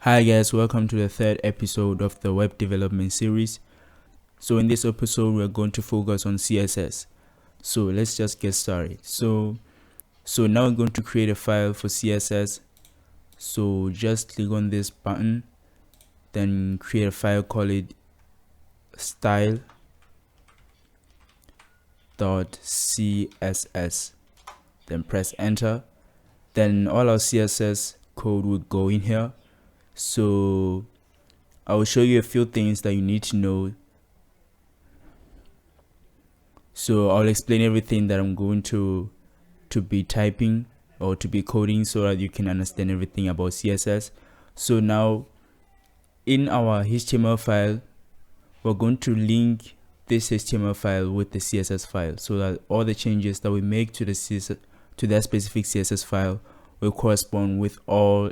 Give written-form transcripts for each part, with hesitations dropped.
Hi guys, welcome to the third episode of the web development series. So in this episode we're going to focus on CSS. So let's just get started. So now we're going to create a file for CSS. So just click on this button, then create a file, call it style.css, then press enter. Then all our CSS code will go in here. So I will show you a few things that you need to know. So I'll explain everything that I'm going to be typing or to be coding so that you can understand everything about CSS. So now in our HTML file, we're going to link this HTML file with the CSS file so that all the changes that we make to the CSS, to that specific CSS file, will correspond with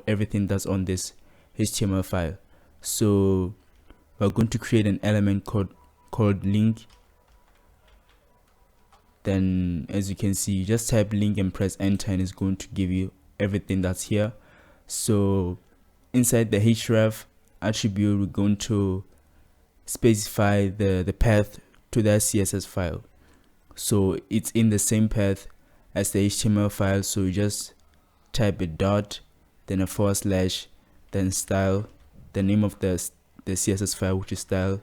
everything that's on this HTML file. So we're going to create an element called link. Then as you can see, just type link and press enter and it's going to give you everything that's here. So inside the href attribute, we're going to specify the path to that CSS file. So it's in the same path as the HTML file. So you just type a dot, then a /, then style, the name of the CSS file, which is style.css.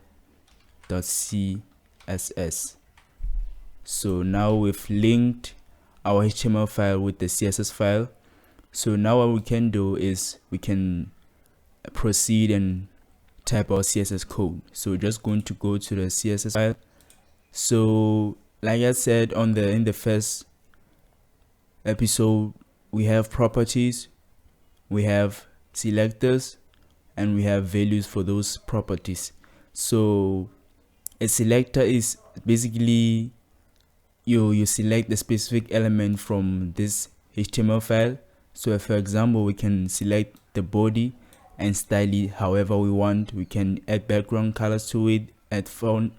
So now we've linked our HTML file with the CSS file. So now what we can do is we can proceed and type our CSS code. So we're just going to go to the CSS file. So like I said in the first episode, we have properties, we have selectors, and we have values for those properties. So a selector is basically you select the specific element from this HTML file. So for example, we can select the body and style it however we want. We can add background colors to it, add font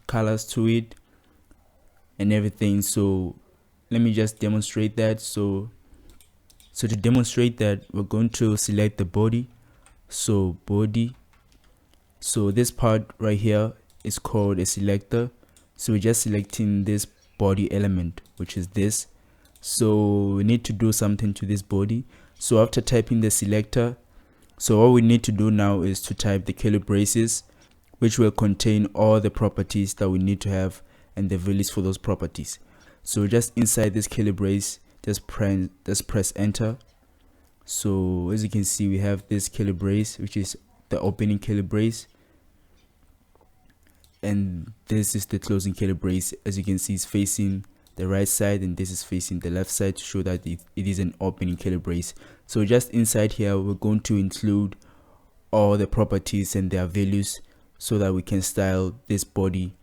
colors to it, and everything. So let me just demonstrate that. So to demonstrate that, we're going to select the body. So body, so this part right here is called a selector. So we're just selecting this body element, which is this. So we need to do something to this body. So after typing the selector, so all we need to do now is to type the curly braces, which will contain all the properties that we need to have and the values for those properties. So just inside this curly brace, just press enter. So as you can see, we have this curly brace, which is the opening curly brace, and this is the closing curly brace. As you can see, it's facing the right side and this is facing the left side to show that it is an opening curly brace. So just inside here, we're going to include all the properties and their values so that we can style this body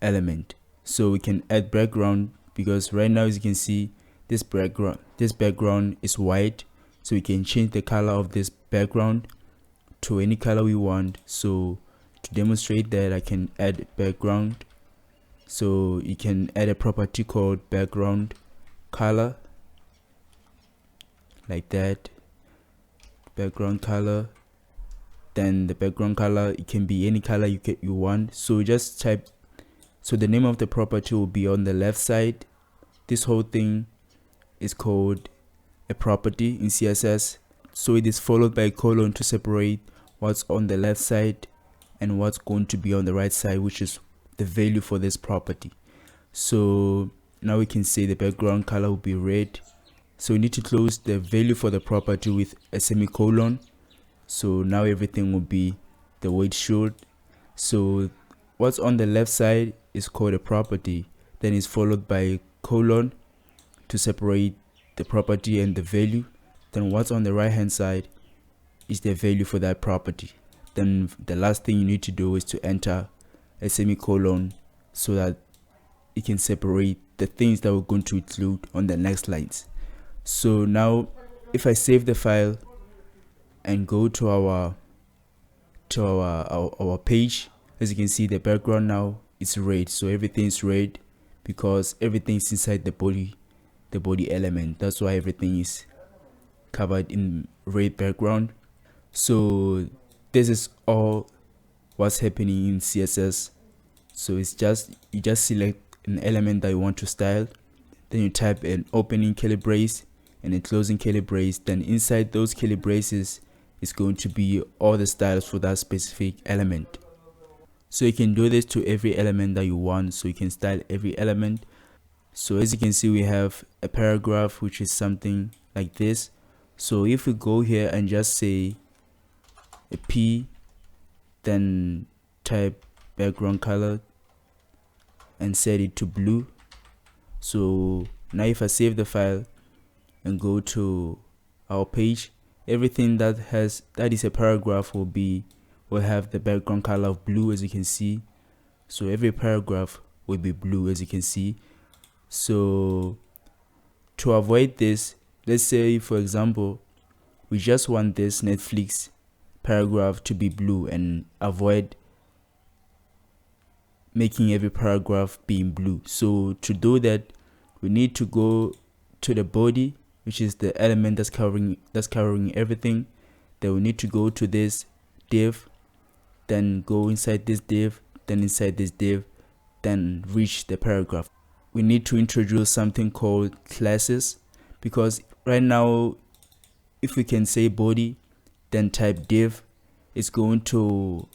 element. So we can add background, because right now as you can see, this background is white. So we can change the color of this background to any color we want. So to demonstrate that, I can add background. So you can add a property called background color, like that, background color. Then the background color, it can be any color you want. So just type, so the name of the property will be on the left side. This whole thing is called a property in CSS. So it is followed by a colon to separate what's on the left side and what's going to be on the right side, which is the value for this property. So now we can say the background color will be red. So we need to close the value for the property with a semicolon. So now everything will be the way it should. So what's on the left side is called a property, then it's followed by a colon to separate the property and the value. Then what's on the right hand side is the value for that property. Then the last thing you need to do is to enter a semicolon so that it can separate the things that we're going to include on the next lines. So now if I save the file and go to our page, as you can see, the background now is red. So everything is red because everything is inside the body element. That's why everything is covered in red background. So this is all what's happening in CSS. So it's just, you just select an element that you want to style, then you type an opening curly brace and a closing curly brace. Then inside those curly braces is going to be all the styles for that specific element. So you can do this to every element that you want, so you can style every element. So as you can see, we have a paragraph which is something like this. So if we go here and just say a P, then type background color and set it to blue. So now if I save the file and go to our page, everything that is a paragraph will have the background color of blue, as you can see. So every paragraph will be blue, as you can see. So to avoid this, let's say for example we just want this Netflix paragraph to be blue and avoid making every paragraph being blue. So to do that, we need to go to the body, which is the element that's covering everything. Then we need to go to this div, then go inside this div, then inside this div, then reach the paragraph. We need to introduce something called classes, because right now if we can say body then type div, it's going to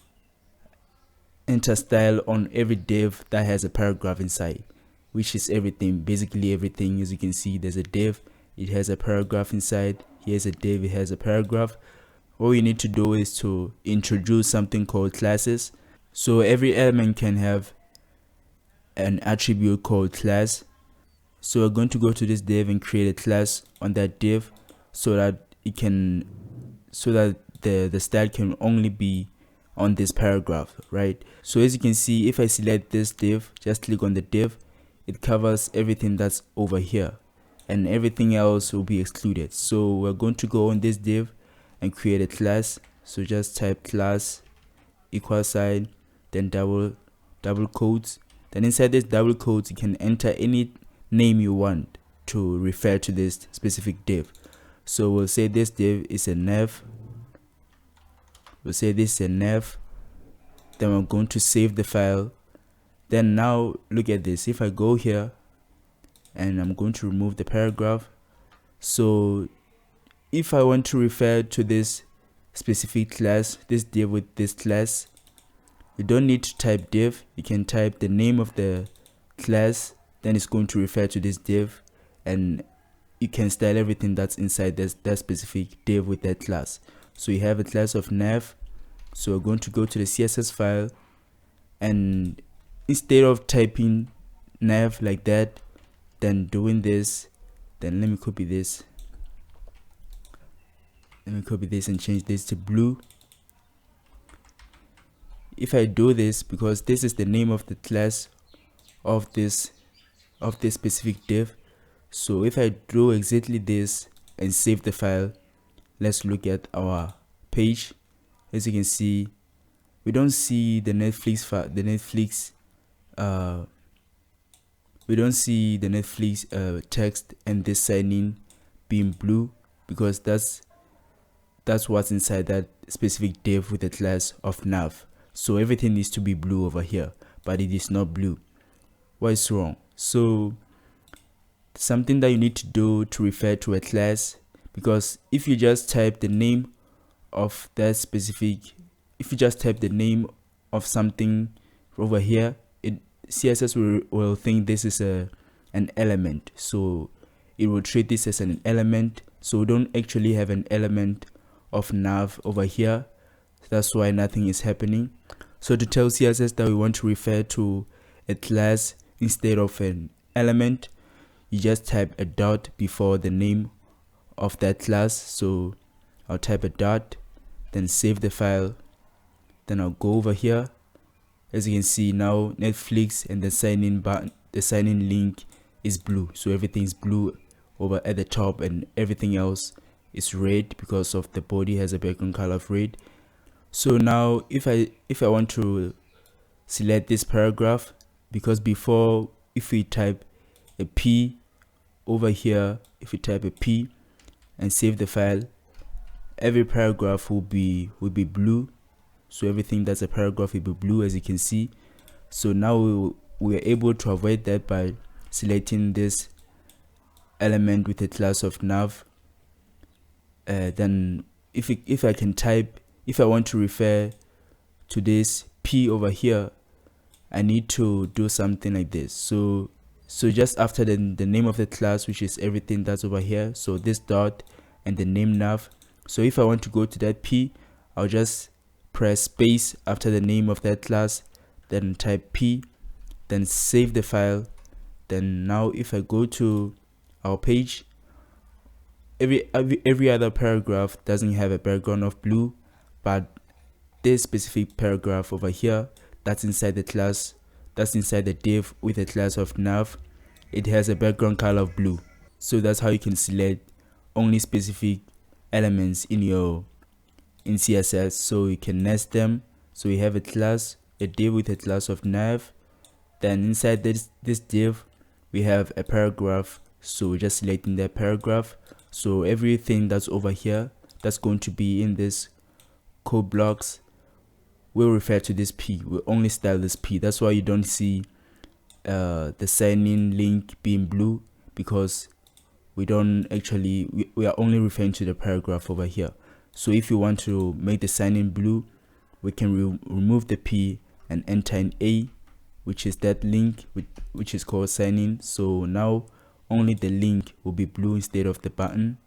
enter style on every div that has a paragraph inside, which is everything, basically everything. As you can see, there's a div, it has a paragraph inside. Here's a div, it has a paragraph. All you need to do is to introduce something called classes. So every element can have an attribute called class. So we're going to go to this div and create a class on that div so that the style can only be on this paragraph, right? So as you can see, if I select this div, just click on the div, it covers everything that's over here and everything else will be excluded. So we're going to go on this div and create a class. So just type class equal sign, then double quotes. Then inside this double quotes, you can enter any name you want to refer to this specific div. So we'll say this div is a nav. We'll say this is a nav. Then we're going to save the file. Then now look at this. If I go here and I'm going to remove the paragraph. So if I want to refer to this specific class, this div with this class, you don't need to type div. You can type the name of the class, then it's going to refer to this div, and you can style everything that's inside that specific div with that class. So you have a class of nav. So we're going to go to the CSS file, and instead of typing nav like that, then doing this, then let me copy this and change this to blue. If I do this, because this is the name of the class of this specific div, so if I do exactly this and save the file, let's look at our page. As you can see, we don't see the Netflix text and this sign in being blue, because that's what's inside that specific div with the class of nav. So everything needs to be blue over here, but it is not blue. What is wrong? So something that you need to do to refer to a class, because if you just type the name of that specific, if you just type the name of something over here, CSS will think this is an element, so it will treat this as an element. So we don't actually have an element of nav over here. That's why nothing is happening. So to tell CSS that we want to refer to a class instead of an element, you just type a dot before the name of that class. So I'll type a dot, then save the file, then I'll go over here. As you can see now, Netflix and the sign in button, the sign in link is blue. So everything's blue over at the top and everything else is red because of the body has a background color of red. So now if I want to select this paragraph, because before, if we type a P over here, if we type a P, and save the file, every paragraph will be blue. So everything that's a paragraph will be blue, as you can see. So now we are able to avoid that by selecting this element with a class of nav. Then if I can type, if I want to refer to this p over here, I need to do something like this. So just after the name of the class, which is everything that's over here, so this dot and the name nav. So if I want to go to that p, I'll just press space after the name of that class, then type p, then save the file. Then now if I go to our page, every other paragraph doesn't have a background of blue, but this specific paragraph over here, that's inside the class, that's inside the div with a class of nav, it has a background color of blue. So that's how you can select only specific elements in CSS, so you can nest them. So we have a div with a class of nav, then inside this div we have a paragraph, so we're just selecting that paragraph. So everything that's over here that's going to be in this code blocks will refer to this p. We'll only style this p. That's why you don't see the sign in link being blue, because we don't actually, we are only referring to the paragraph over here. So if you want to make the sign in blue, we can remove the p and enter in a, which is that link which is called sign in. So now only the link will be blue instead of the button,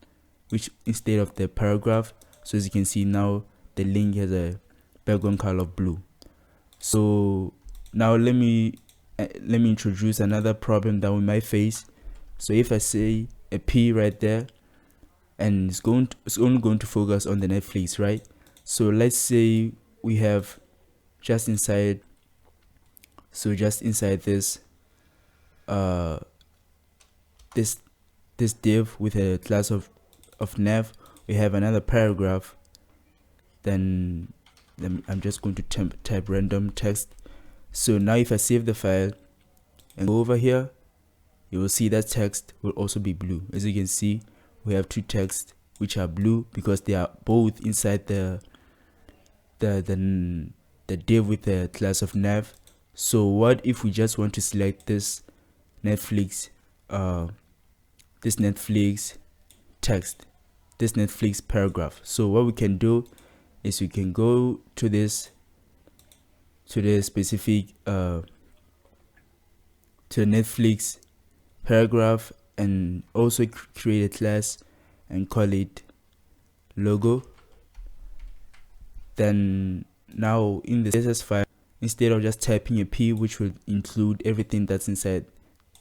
instead of the paragraph. So as you can see, now the link has a background color of blue. So now let me introduce another problem that we might face. So if I say a p right there, and it's only going to focus on the Netflix, right? So let's say we have just inside this this div with a class of nav, we have another paragraph. Then I'm just going to type random text. So now if I save the file and go over here, you will see that text will also be blue. As you can see, we have two texts which are blue because they are both inside the div with the class of nav. So what if we just want to select this Netflix text, this Netflix paragraph? So what we can do is we can go to this specific to the Netflix paragraph, and also create a class and call it logo. Then now in the CSS file, instead of just typing a p, which will include everything that's inside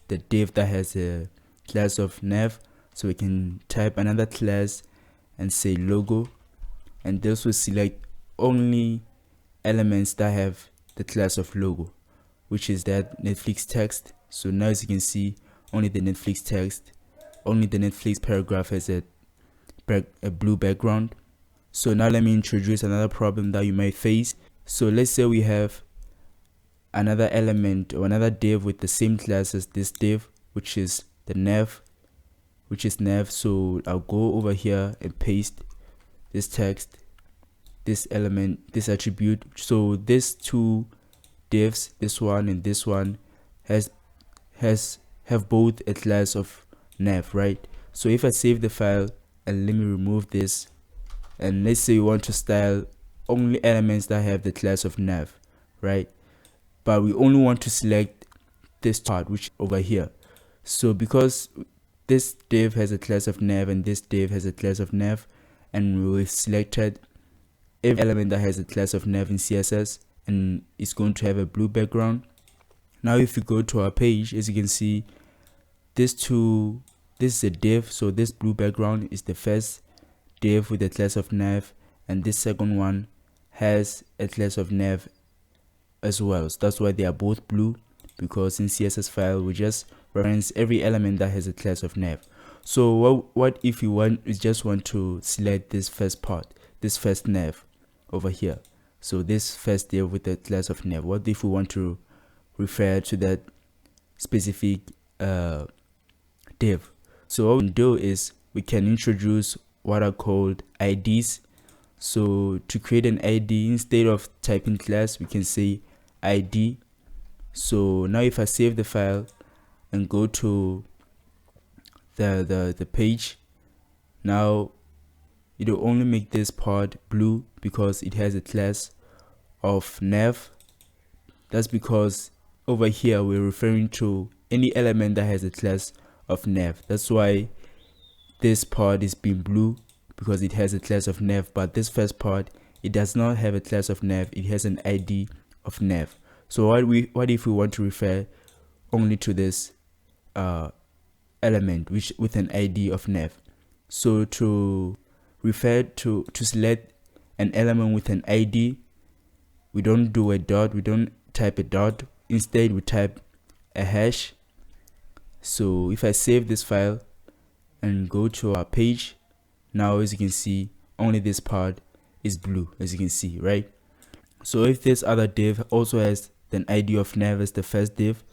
the div that has a class of nav, so we can type another class and say logo, and this will select only elements that have the class of logo, which is that Netflix text. So now as you can see, only the Netflix text, only the Netflix paragraph has a blue background. So now let me introduce another problem that you might face. So let's say we have another element or another div with the same class as this div, which is the nav, So I'll go over here and paste this text, this element, this attribute. So these two divs, this one and this one, have both a class of nav, right? So if I save the file and let me remove this, and let's say you want to style only elements that have the class of nav, right? But we only want to select this part, which over here. So because this div has a class of nav and this div has a class of nav, and we've selected every element that has a class of nav in CSS, and it's going to have a blue background. Now if you go to our page, as you can see, this is a div, so this blue background is the first div with a class of nav, and this second one has a class of nav as well. So that's why they are both blue, because in CSS file we just reference every element that has a class of nav. So what if you just want to select this first part, this first nav over here? So this first div with the class of nav, what if we want to refer to that specific div? So what we can do is we can introduce what are called IDs. So to create an ID, instead of typing class, we can say ID. So now if I save the file and go to the page, now it will only make this part blue because it has a class of nav. That's because over here we're referring to any element that has a class of nav. That's why this part is being blue, because it has a class of nav. But this first part, it does not have a class of nav, it has an ID of nav. So what if we want to refer only to this element which with an ID of nav? So to refer to select an element with an ID, we don't do a dot, we don't type a dot, instead we type a hash. So if I save this file and go to our page, now as you can see, only this part is blue, as you can see, right? So if this other div also has an ID of nav as the first div,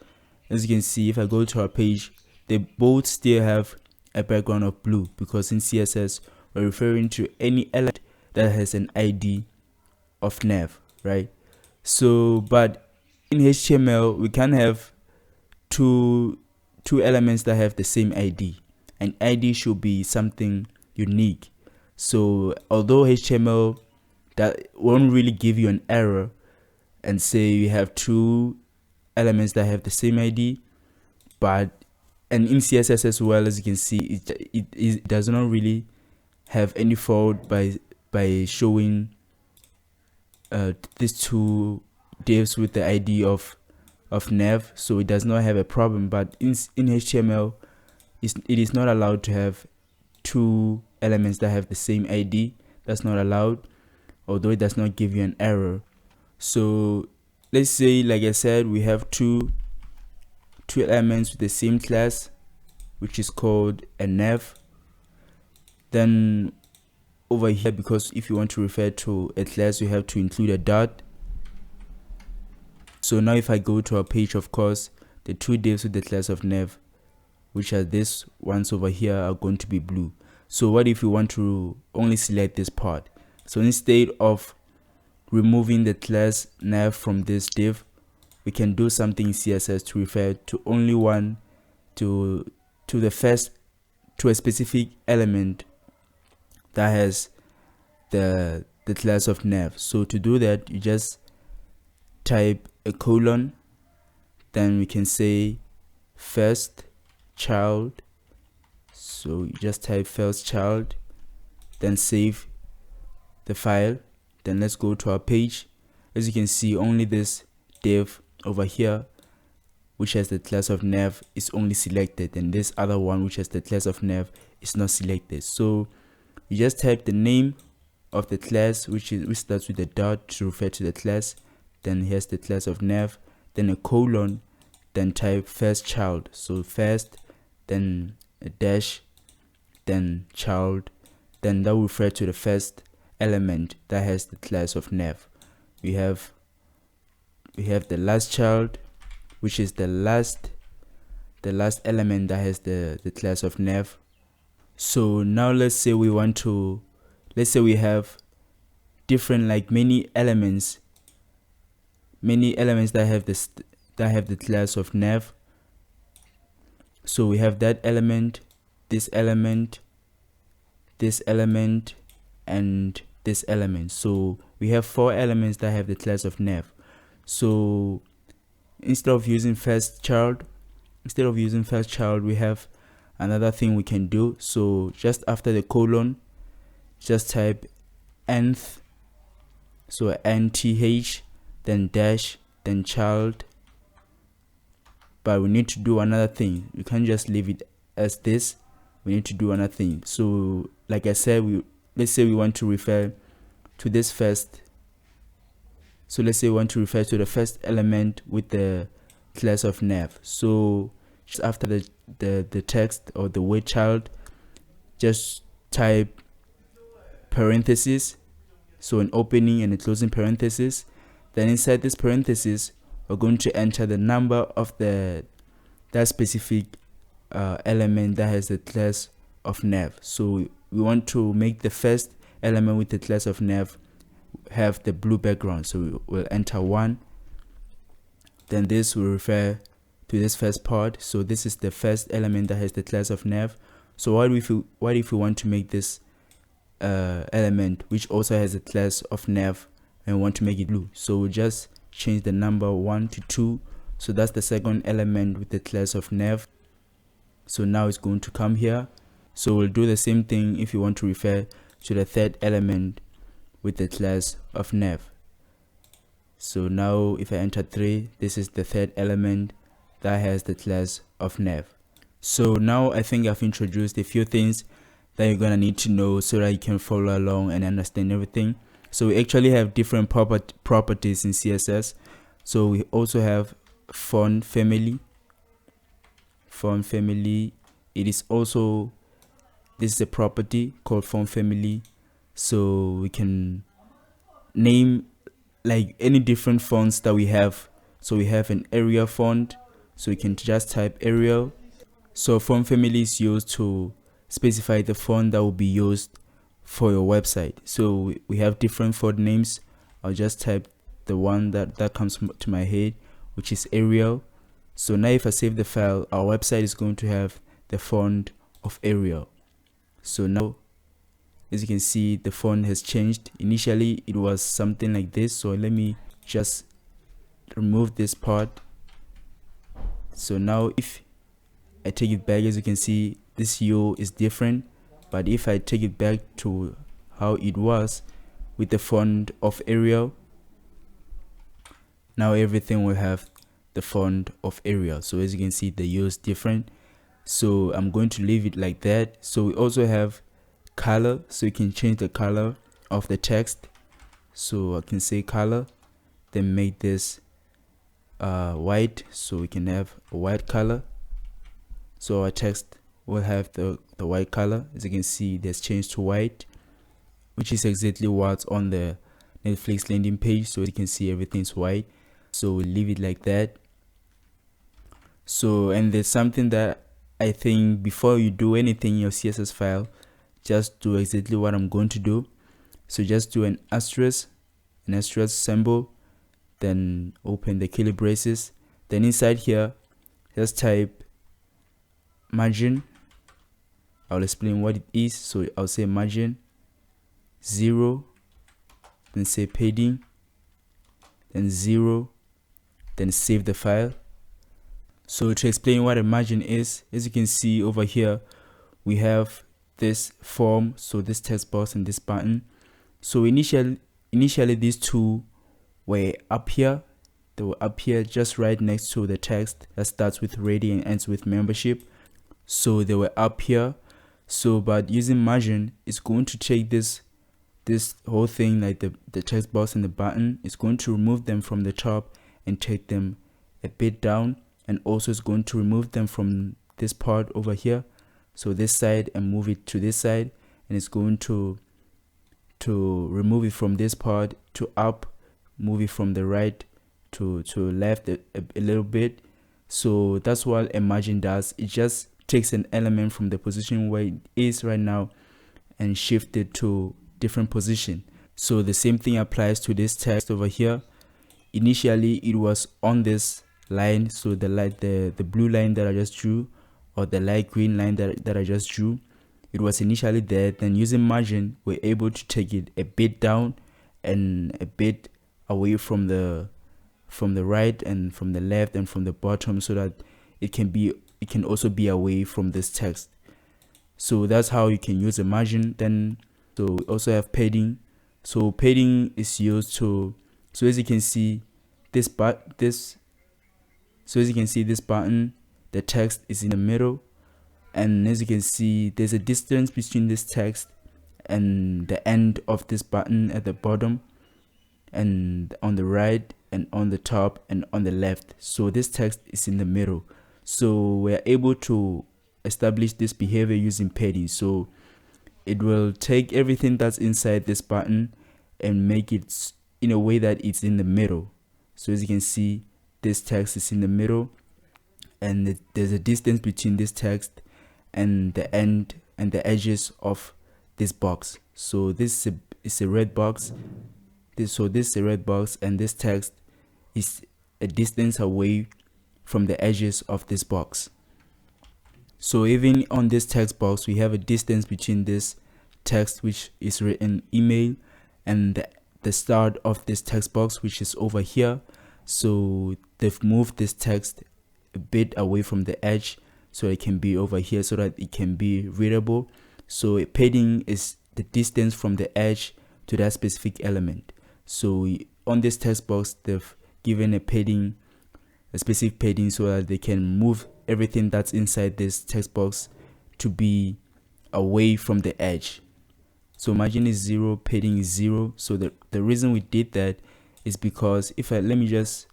as you can see, if I go to our page, they both still have a background of blue, because in CSS we're referring to any element that has an ID of nav, right? So but in HTML we can have two elements that have the same ID. An ID should be something unique. So although HTML that won't really give you an error and say you have two elements that have the same ID, and in CSS as well, as you can see, it does not really have any fault by showing these two divs with the ID of nav, so it does not have a problem. But in HTML, it is not allowed to have two elements that have the same ID. That's not allowed, although it does not give you an error. So let's say, like I said, we have two elements with the same class, which is called a nav. Then over here, because if you want to refer to a class, you have to include a dot. So now if I go to our page, of course, the two divs with the class of nav, which are these ones over here, are going to be blue. So what if we want to only select this part? So instead of removing the class nav from this div, we can do something in CSS to refer to only one, to a specific element that has the class of nav. So to do that, you just type a colon, then we can say first child. So you just type first child, then save the file. Then let's go to our page. As you can see, only this div over here, which has the class of nav, is only selected, and this other one, which has the class of nav, is not selected. So you just type the name of the class, which starts with a dot to refer to the class. Then here's the class of nav, then a colon, then type first child. So first, then a dash, then child, then that will refer to the first element that has the class of nav. We have the last child, which is the last element that has the class of nav. So now let's say we have different, like many elements that have the class of nav. So we have that element, this element, this element, and this element. So we have 4 elements that have the class of nav. So instead of using first child, we have another thing we can do. So just after the colon, just type nth, so nth, then dash, then child. But we need to do another thing. We can't just leave it as this. We need to do another thing. So like I said, let's say we want to refer to this first. So let's say we want to refer to the first element with the class of nav. So just after the text or the word child, just type parenthesis, so an opening and a closing parenthesis. Then inside this parenthesis, we're going to enter the number of that specific element that has the class of nav. So we want to make the first element with the class of nav have the blue background. So we'll enter 1. Then this will refer to this first part. So this is the first element that has the class of nav. So what if we want to make this element which also has a class of nav and want to make it blue? So we'll just change the number 1 to 2. So that's the second element with the class of nav. So now it's going to come here. So we'll do the same thing if you want to refer to the third element with the class of nav. So now if I enter 3, this is the third element that has the class of nav. So now I think I've introduced a few things that you're gonna need to know so that you can follow along and understand everything. So we actually have different properties in CSS. So we also have font family. It is also, this is a property called font family. So we can name like any different fonts that we have. So we have an Arial font, so we can just type Arial. So font family is used to specify the font that will be used for your website. So we have different font names. I'll just type the one that comes to my head, which is Arial. So now if I save the file, our website is going to have the font of Arial. So now, as you can see, the font has changed. Initially it was something like this. So let me just remove this part. So now if I take it back, as you can see, this U is different. But if I take it back to how it was with the font of Arial, now everything will have the font of Arial. So as you can see, the U is different. So I'm going to leave it like that. So we also have color, so you can change the color of the text. So I can say color, then make this white, so we can have a white color. So our text will have the white color. As you can see, there's changed to white, which is exactly what's on the Netflix landing page. So you can see everything's white. So we'll leave it like that. So, and there's something that I think before you do anything in your CSS file, just do exactly what I'm going to do. So just do an asterisk symbol, then open the curly braces. Then inside here, just type margin. I'll explain what it is. So I'll say margin 0, then say padding, then 0, then save the file. So to explain what a margin is, as you can see over here, we have this form, so this text box and this button. So initially these two were up here. They were up here just right next to the text that starts with ready and ends with membership. So they were up here. So but using margin, it's going to take this whole thing, like the text box and the button, it's going to remove them from the top and take them a bit down, and also it's going to remove them from this part over here, so this side, and move it to this side, and it's going to remove it from this part to up, move it from the right to left a little bit. So that's what a margin does. It just takes an element from the position where it is right now and shift it to different position. So the same thing applies to this text over here. Initially it was on this line, so the blue line that I just drew, or the light green line that I just drew, it was initially there. Then using margin, we're able to take it a bit down and a bit away from the right and from the left and from the bottom, so that it can also be away from this text. So that's how you can use a margin. Then so we also have padding. So padding is used to, so as you can see this button, the text is in the middle, and as you can see, there's a distance between this text and the end of this button at the bottom, and on the right and on the top and on the left. So this text is in the middle. So we're able to establish this behavior using padding. So it will take everything that's inside this button and make it in a way that it's in the middle. So as you can see, this text is in the middle, and there's a distance between this text and the end and the edges of this box. So this is a red box. This is a red box, and this text is a distance away from the edges of this box. So even on this text box, we have a distance between this text, which is written email, and the start of this text box, which is over here. So they've moved this text a bit away from the edge so it can be over here so that it can be readable. So a padding is the distance from the edge to that specific element. So on this text box, they've given a padding, a specific padding, so that they can move everything that's inside this text box to be away from the edge. So margin is 0, padding is 0. So the reason we did that is because let me just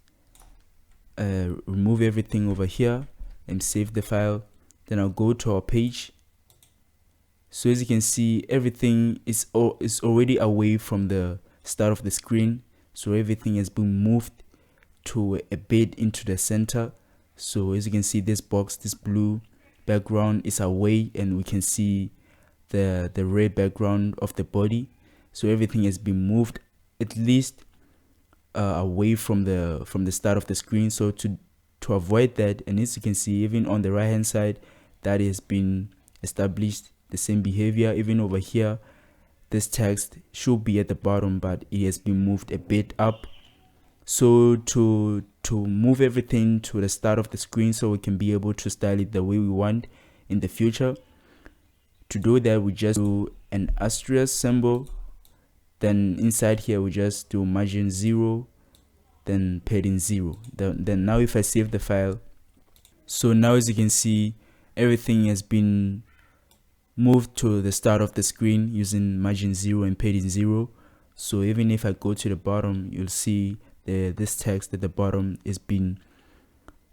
remove everything over here and save the file. Then I'll go to our page. So as you can see, everything is already away from the start of the screen. So everything has been moved to a bit into the center. So as you can see, this box, this blue background is away, and we can see the red background of the body. So everything has been moved at least away from the start of the screen. So to avoid that, and as you can see, even on the right hand side, that has been established, the same behavior. Even over here, this text should be at the bottom, but it has been moved a bit up. So to move everything to the start of the screen so we can be able to style it the way we want in the future, to do that, we just do an asterisk symbol. Then inside here, we just do margin 0, then padding 0. Then now if I save the file, so now as you can see, everything has been moved to the start of the screen using margin 0 and padding 0. So even if I go to the bottom, you'll see this text at the bottom is being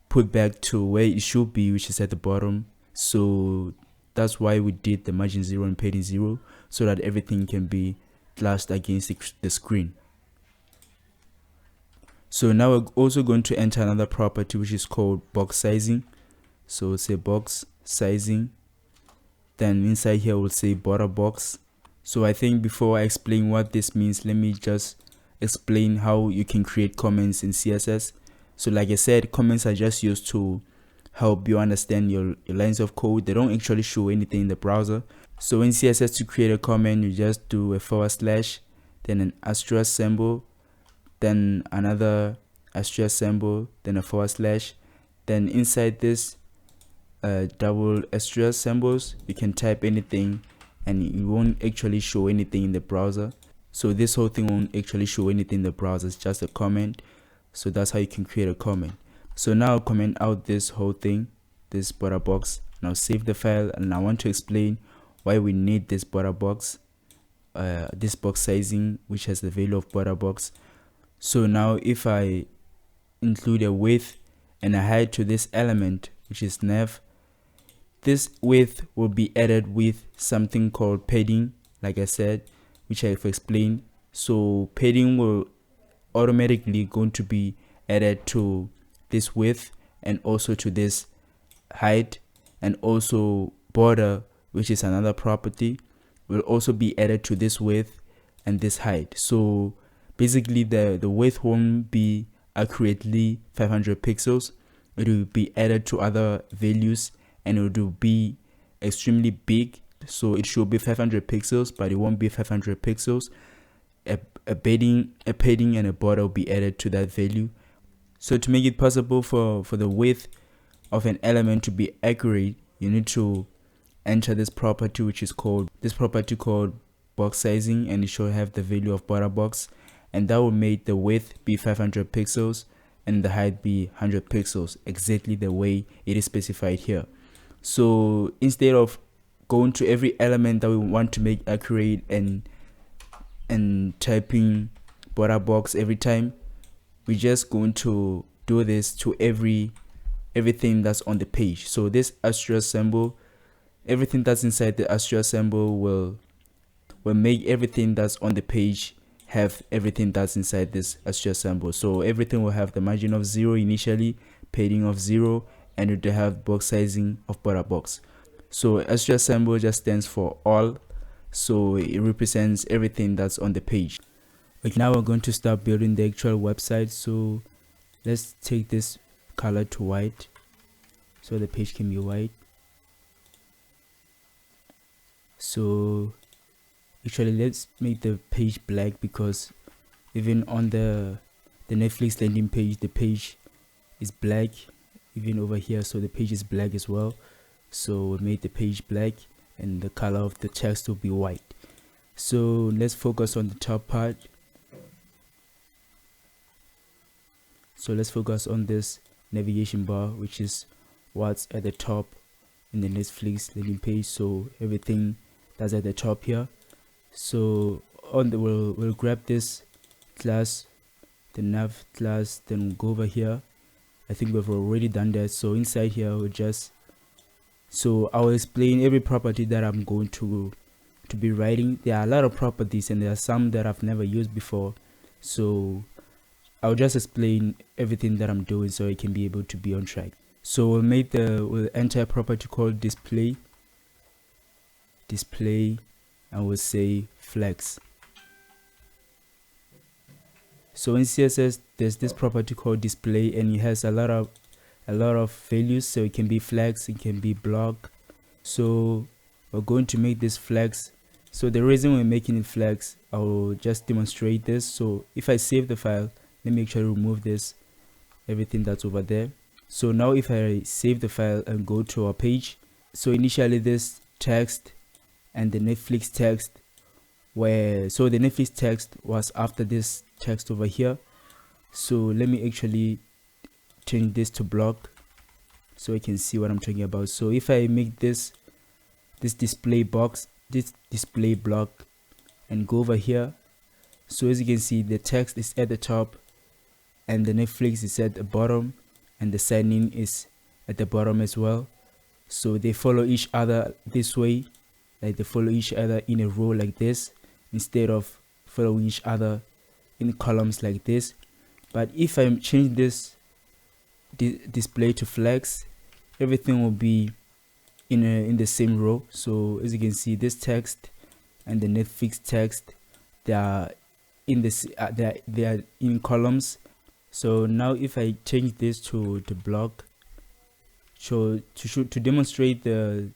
put back to where it should be, which is at the bottom. So that's why we did the margin 0 and padding 0, so that everything can be clashed against the screen. So now we're also going to enter another property, which is called box sizing. So say box sizing, then inside here we'll say border box. So I think before I explain what this means, let me just explain how you can create comments in CSS. So like I said, comments are just used to help you understand your lines of code. They don't actually show anything in the browser. So in CSS, to create a comment, you just do a /, then an asterisk symbol, then another asterisk symbol, then a /. Then inside this double asterisk symbols, you can type anything and it won't actually show anything in the browser. So this whole thing won't actually show anything in the browser, it's just a comment. So that's how you can create a comment. So now I'll comment out this whole thing, this border box, and I'll save the file, and I want to explain why we need this border box, this box sizing, which has the value of border box. So now if I include a width and a height to this element, which is nav, this width will be added with something called padding, like I said, which I've explained. So padding will automatically going to be added to this width and also to this height, and also border, which is another property, will also be added to this width and this height. So basically the width won't be accurately 500 pixels. It will be added to other values and it will be extremely big. So it should be 500 pixels, but it won't be 500 pixels. A padding and a border will be added to that value. So to make it possible for the width of an element to be accurate, you need to enter this property, which is called box sizing, and it should have the value of border box, and that will make the width be 500 pixels and the height be 100 pixels, exactly the way it is specified here. So instead of going to every element that we want to make accurate and typing border box every time, we're just going to do this to everything that's on the page. So this asterisk symbol, everything that's inside the asterisk symbol will make everything that's on the page have everything that's inside this asterisk symbol. So everything will have the margin of 0 initially, padding of 0, and it will have box sizing of border box. So extra symbol just stands for all, so it represents everything that's on the page. Okay, now we're going to start building the actual website. So let's take this color to white so the page can be white. So actually let's make the page black, because even on the Netflix landing page, the page is black, even over here, so the page is black as well. So we made the page black and the color of the text will be white. So let's focus on the top part. So let's focus on this navigation bar, which is what's at the top in the Netflix landing page. So everything that's at the top here. So on the we'll grab this class, the nav class, then we'll go over here. I think we've already done that. So inside here we'll just, so I'll explain every property that I'm going to be writing. There are a lot of properties and there are some that I've never used before, so I'll just explain everything that I'm doing so I can be able to be on track. So we'll enter a property called display, and we'll say flex. So in CSS there's this property called display, and it has a lot of values. So it can be flex, it can be block. So we're going to make this flex. So the reason we're making it flex, I'll just demonstrate this. So if I save the file, let me actually remove this, everything that's over there. So now if I save the file and go to our page, so initially this text and the Netflix text so the Netflix text was after this text over here. So let me actually change this to block so I can see what I'm talking about. So if I make this display block and go over here, so as you can see the text is at the top and the Netflix is at the bottom and the sign in is at the bottom as well. So they follow each other this way, like they follow each other in a row like this, instead of following each other in columns like this. But if I change this display to flex, everything will be in the same row. So as you can see, this text and the Netflix text, they are in this they are in columns. So now if I change this to block, so to demonstrate the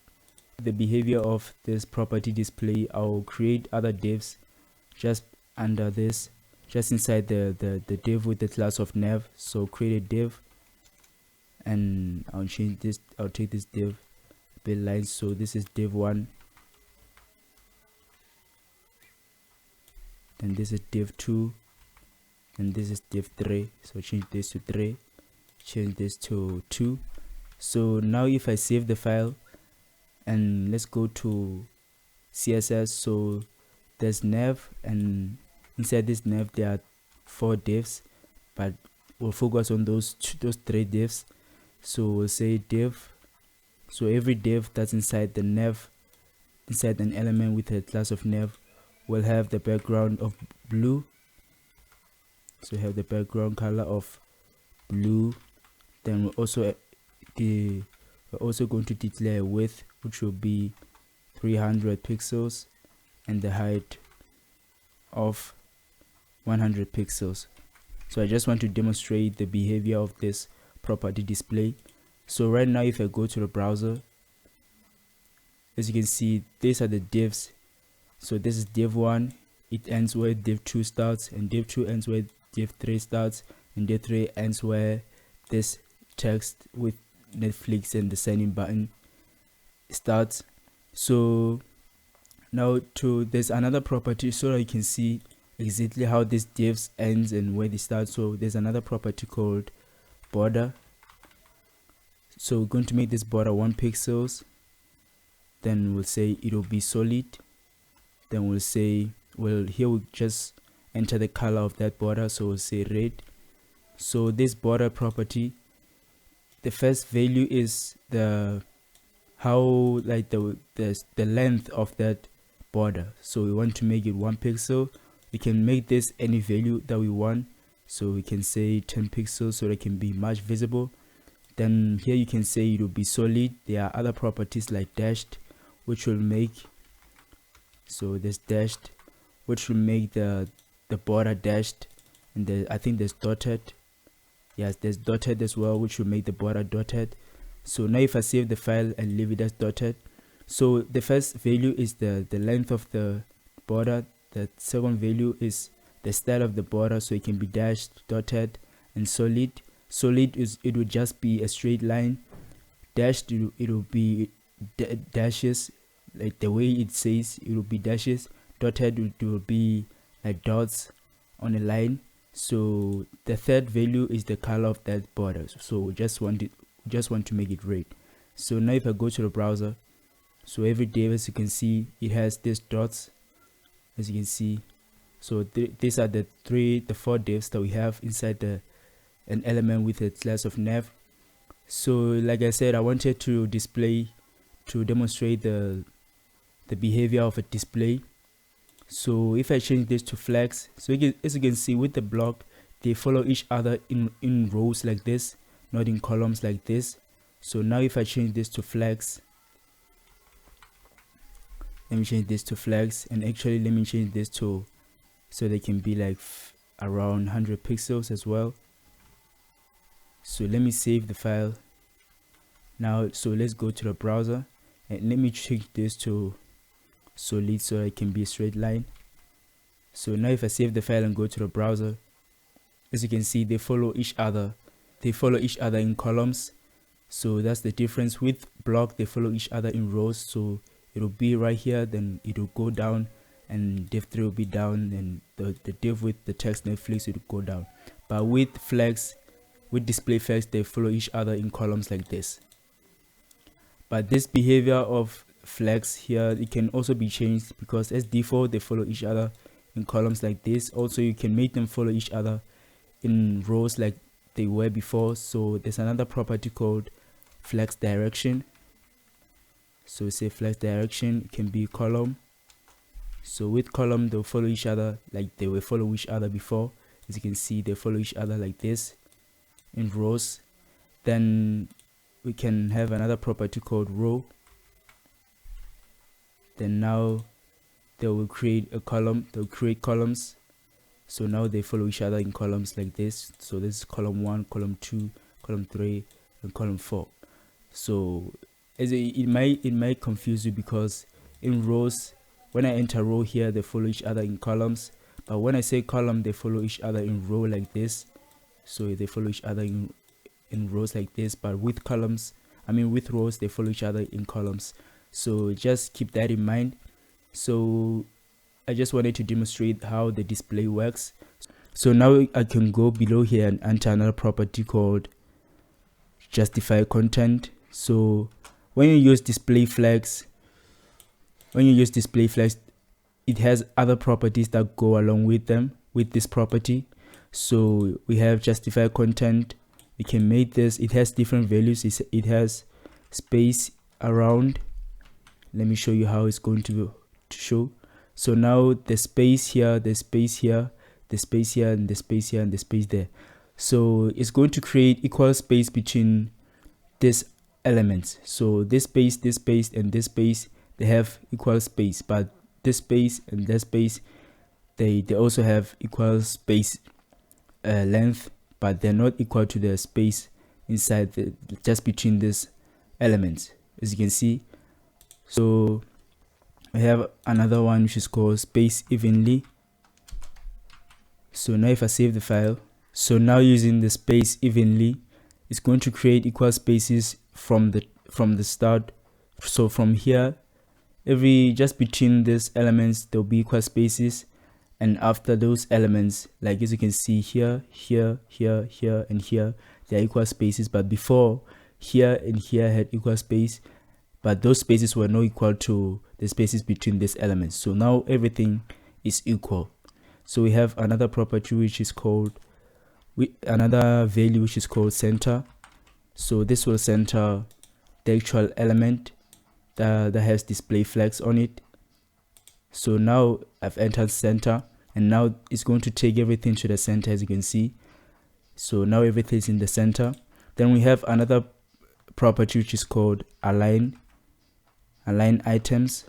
behavior of this property display, I'll create other divs just under this, just inside the div with the class of nav. So create a div, and I'll change this, I'll take this div bit line. So this is div 1, then this is div 2, and this is div 3. So change this to 3, change this to 2. So now if I save the file and let's go to CSS, so there's nav, and inside this nav there are 4 divs, but we'll focus on those 3 divs. So we'll say div, so every div that's inside the nav, inside an element with a class of nav, will have the background of blue. So we have the background color of blue. Then we're also going to declare a width, which will be 300 pixels, and the height of 100 pixels. So I just want to demonstrate the behavior of this property display. So right now if I go to the browser, as you can see, these are the divs. So this is div 1, it ends where div 2 starts, and div 2 ends where div 3 starts, and div 3 ends where this text with Netflix and the sign in button starts. So now there's another property so that you can see exactly how this divs ends and where they start. So there's another property called border. So we're going to make this border 1 pixels, then we'll say it will be solid, then we'll say, well, here we'll just enter the color of that border, so we'll say red. So this border property, the first value is the length of that border. So we want to make it 1 pixel. We can make this any value that we want, so we can say 10 pixels so that it can be much visible. Then here you can say it will be solid. There are other properties like dashed, which will make, so there's dashed, which will make the border dashed, and I think there's dotted. Yes, there's dotted as well, which will make the border dotted. So now if I save the file and leave it as dotted, so the first value is the length of the border. The second value is the style of the border, so it can be dashed, dotted, and solid. Solid is, it would just be a straight line. Dashed, it will be dashes, like the way it says, it will be dashes. Dotted, it will be like dots on a line. So the third value is the color of that border, so we just want to make it red. So now if I go to the browser, so every div, as you can see, it has these dots, as you can see. So these are the four divs that we have inside an element with a class of nav. So like I said, I wanted to demonstrate the behavior of a display. So if I change this to flags, so as you can see with the block, they follow each other in rows like this, not in columns like this. So now if I change this to flags, let me change this to flags, and actually let me change this to, so they can be like around 100 pixels as well. So let me save the file now. So let's go to the browser and let me change this to solid so it can be a straight line. So now if I save the file and go to the browser, as you can see, they follow each other in columns. So that's the difference. With block, they follow each other in rows, so it will be right here, then it will go down, and div 3 will be down, and the div with the text Netflix, it will go down. But with flags, with display flags, they follow each other in columns like this. But this behavior of flags here, it can also be changed, because as default they follow each other in columns like this. Also, you can make them follow each other in rows like they were before. So there's another property called flex direction. So say flex direction can be column. So with column, they'll follow each other like they will follow each other before. As you can see, they follow each other like this in rows. Then we can have another property called row. Then now they will create a column, they'll create columns. So now they follow each other in columns like this. So this is column 1, column 2, column 3, and column 4. So as it might confuse you, because in rows, when I enter row here, they follow each other in columns. But when I say column, they follow each other in row like this. So they follow each other in rows like this. But with columns, with rows, they follow each other in columns. So just keep that in mind. So I just wanted to demonstrate how the display works. So now I can go below here and enter another property called justify content. So when you use display flags, it has other properties that go along with them, with this property. So we have justify content. We can make this, it has different values. It has space around. Let me show you how it's going to show. So now the space here, the space here, the space here, and the space here, and the space there. So it's going to create equal space between these elements. So this space, and this space, they have equal space, but this space and that space, they also have equal space length, but they're not equal to the space inside just between these elements, as you can see. So I have another one which is called space evenly. So now if I save the file, so now using the space evenly, it's going to create equal spaces from the start. So from here, just between these elements, there'll be equal spaces, and after those elements, like as you can see here, here, and here, they are equal spaces. But before, here and here had equal space, but those spaces were not equal to the spaces between these elements. So now everything is equal. So we have another property which is called, another value which is called center. So this will center the actual element that has display flags on it. So now I've entered center, and now it's going to take everything to the center, as you can see. So now everything is in the center. Then we have another property which is called align items.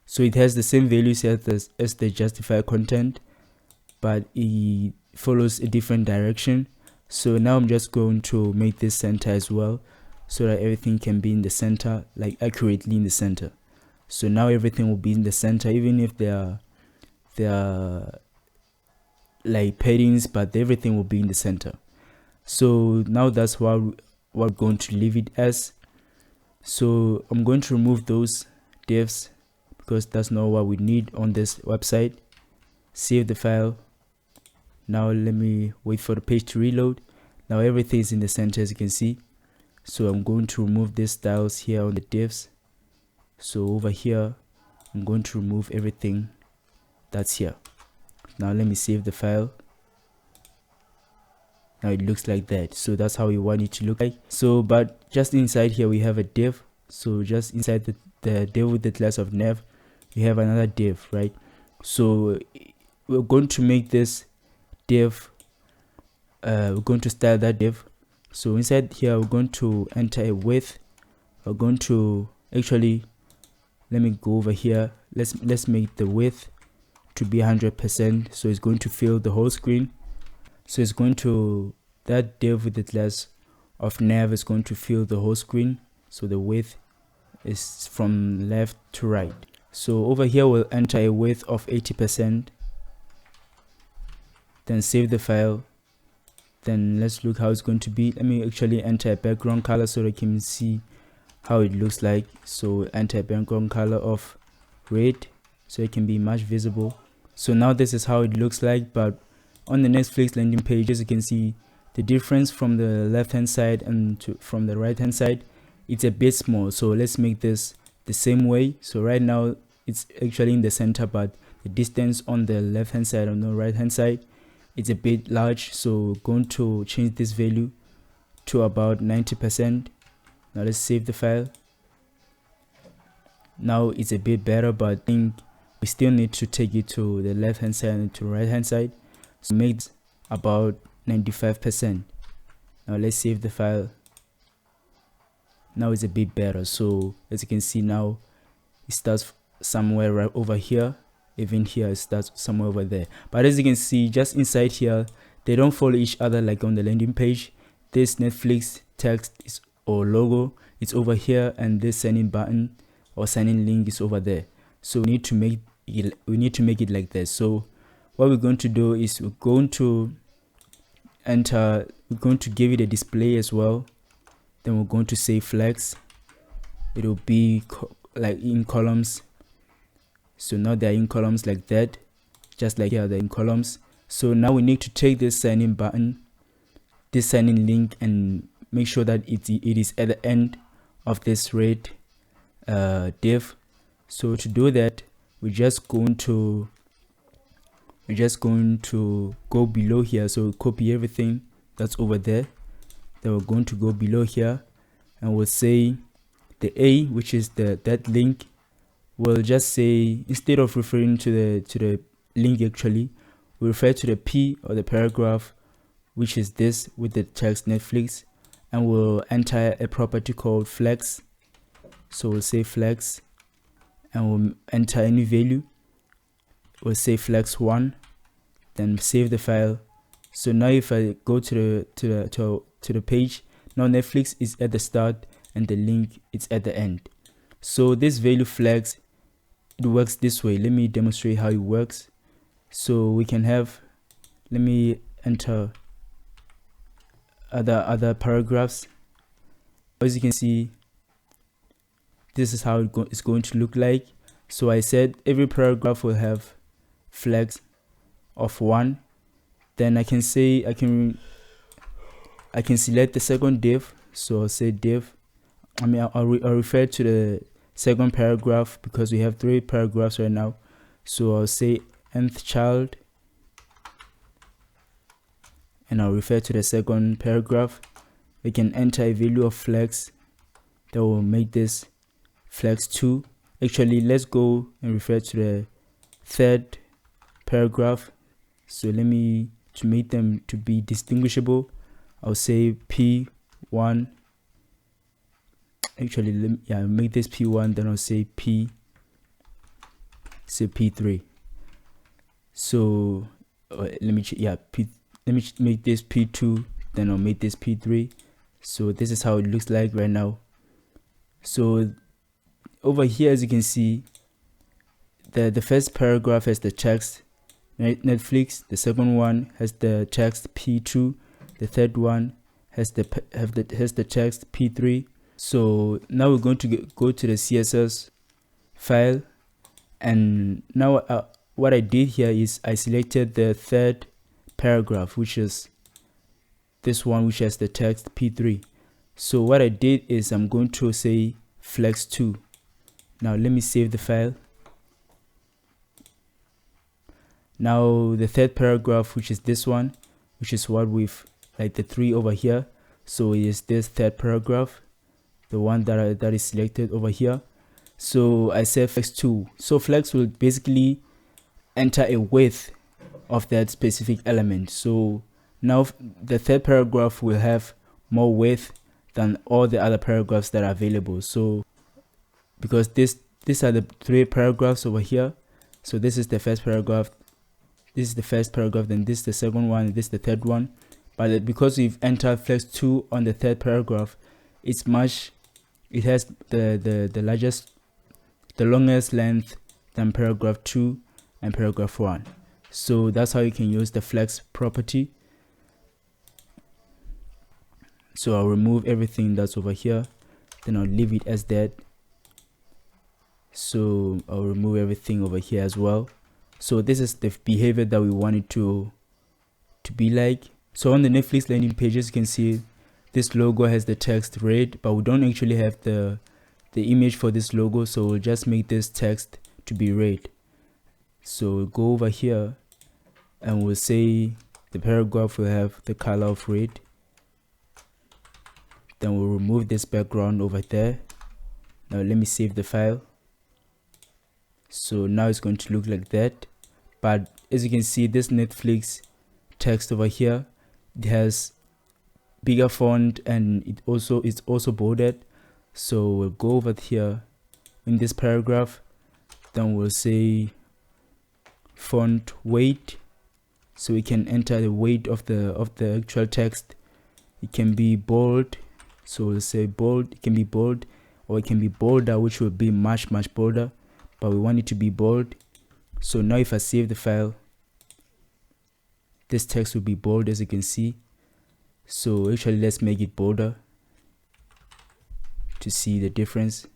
So it has the same values as the justify content, but it follows a different direction. So now I'm just going to make this center as well, so that everything can be in the center, like accurately in the center. So now everything will be in the center, even if there are like paddings, but everything will be in the center. So now that's what we're going to leave it as. So I'm going to remove those divs because that's not what we need on this website. Save the file. Now let me wait for the page to reload. Now everything is in the center, as you can see. So I'm going to remove these styles here on the divs. So over here, I'm going to remove everything that's here. Now let me save the file. Now it looks like that. So that's how we want it to look like. So but just inside here we have a div. So just inside the div with the class of nav, we have another div, right? So we're going to make this div, we're going to style that div. So inside here we're going to enter a width. We're going to actually, let me go over here. Let's make the width to be 100%. So it's going to fill the whole screen. So it's going to, that div with the class of nav is going to fill the whole screen. So the width is from left to right. So over here we'll enter a width of 80%. Then save the file. Then let's look how it's going to be. Let me actually enter a background color so that you can see how it looks like. So enter a background color of red so it can be much visible. So now this is how it looks like, but on the Netflix landing page, as you can see, the difference from the left hand side and from the right hand side, it's a bit small. So let's make this the same way. So right now it's actually in the center, but the distance on the left hand side and the right hand side, it's a bit large. So we're going to change this value to about 90%. Now let's save the file. Now it's a bit better, but I think we still need to take it to the left hand side and to the right hand side. So make it about 95%. Now let's save the file. Now it's a bit better. So as you can see, now it starts somewhere right over here. Even here it starts somewhere over there. But as you can see, just inside here, they don't follow each other like on the landing page. This Netflix text is or logo, it's over here, and this sign in button or sign in link is over there. So we need to make it like this. So what we're going to do is we're going to give it a display as well. Then we're going to say flex. It will be like in columns. So now they're in columns like that, just like here they're in columns. So now we need to take this sign in button, this sign in link, and make sure that it is at the end of this red div. So to do that, we're just going to go below here. So copy everything that's over there. Then we're going to go below here, and we'll say the A, which is that link. We'll just say, instead of referring to the link, actually we refer to the P or the paragraph, which is this with the text Netflix, and we'll enter a property called flex. So we'll say flex, and we'll enter any value. We'll say flex 1, then save the file. So now if I go to the page, now Netflix is at the start and the link is at the end. So this value flex, it works this way. Let me demonstrate how it works. So we can have, let me enter other paragraphs. As you can see, this is how it's going to look like. So I said every paragraph will have flex of 1. Then I can say I can select the second div. So I'll say div. I'll refer to the second paragraph because we have 3 paragraphs right now. So I'll say nth child, and I'll refer to the second paragraph. We can enter a value of flex that will make this flex 2. Actually, let's go and refer to the third paragraph. So let me, to make them to be distinguishable, I'll say P1. Actually, make this P1, then I'll say P3. So let me make this P2, then I'll make this P3. So this is how it looks like right now. So over here, as you can see, the first paragraph has the text Netflix, the second one has the text P2, the third one has the text P3. So now we're going to go to the CSS file, and now what I did here is I selected the third paragraph, which is this one, which has the text P3. So what I did is I'm going to say flex2. Now let me save the file. Now the third paragraph, which is this one, which is what we've like the 3 over here. So it is this third paragraph, the one that is selected over here. So I said flex2. So flex will basically enter a width of that specific element. So now the third paragraph will have more width than all the other paragraphs that are available. So because these are the 3 paragraphs over here. So this is the first paragraph, this is the first paragraph, then this is the second one, this is the third one. But because we've entered flex2 on the third paragraph, it has the longest length than paragraph 2 and paragraph 1. So that's how you can use the flex property. So I'll remove everything that's over here, then I'll leave it as that. So I'll remove everything over here as well. So this is the behavior that we want it to be like. So on the Netflix landing pages, you can see this logo has the text red, but we don't actually have the image for this logo, so we'll just make this text to be red. So we'll go over here and we'll say the paragraph will have the color of red. Then we'll remove this background over there. Now let me save the file. So now it's going to look like that. But as you can see, this Netflix text over here, it has bigger font and it's also bolded. So we'll go over here in this paragraph, then we'll say font weight, so we can enter the weight of the actual text. It can be bold, so we'll say bold. It can be bold, or it can be bolder, which will be much bolder, but we want it to be bold. So now if I save the file, this text will be bold, as you can see. So actually let's make it bolder to see the difference.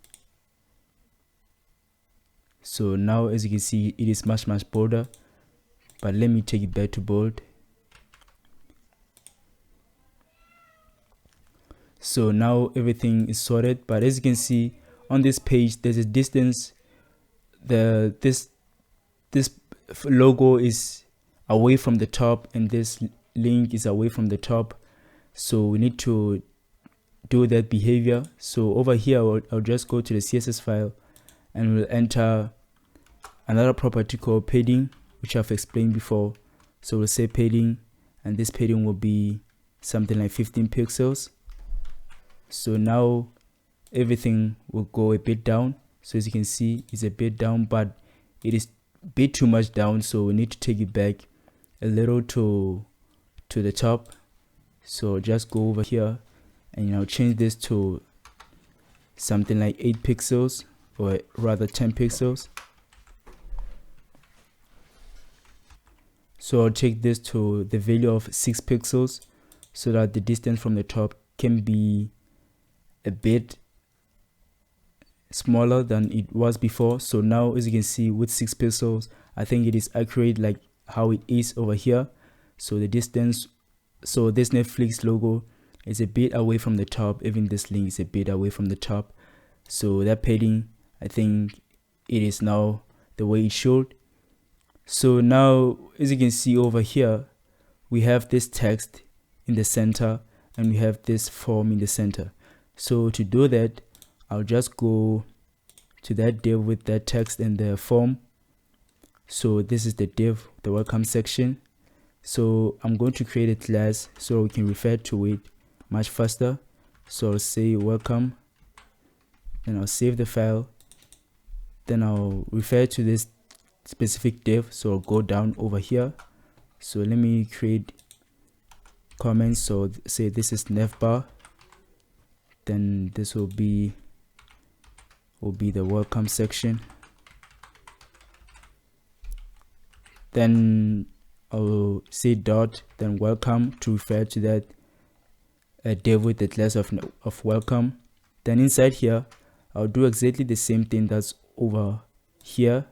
So now as you can see, it is much bolder, but let me take it back to bold. So now everything is sorted, but as you can see on this page, there's a distance. This logo is away from the top and this link is away from the top, so we need to do that behavior. So over here I'll just go to the CSS file and we'll enter another property called padding, which I've explained before. So we'll say padding, and this padding will be something like 15 pixels. So now everything will go a bit down. So as you can see, it's a bit down, but it is a bit too much down, so we need to take it back a little to the top. So just go over here and I'll change this to something like 8 pixels, or rather 10 pixels. So I'll take this to the value of 6 pixels so that the distance from the top can be a bit smaller than it was before. So now as you can see, with 6 pixels, I think it is accurate like how it is over here. So the distance, so this Netflix logo is a bit away from the top, even this link is a bit away from the top. So that padding, I think it is now the way it should. So now as you can see over here, we have this text in the center and we have this form in the center. So to do that, I'll just go to that div with that text and the form. So this is the div, the welcome section. So I'm going to create a class so we can refer to it much faster. So I'll say welcome, then I'll save the file, then I'll refer to this specific div. So I'll go down over here. So let me create comments. So say this is Navbar, then this will be the welcome section. Then I'll say dot, then welcome to refer to that div with the class of welcome. Then inside here I'll do exactly the same thing that's over here.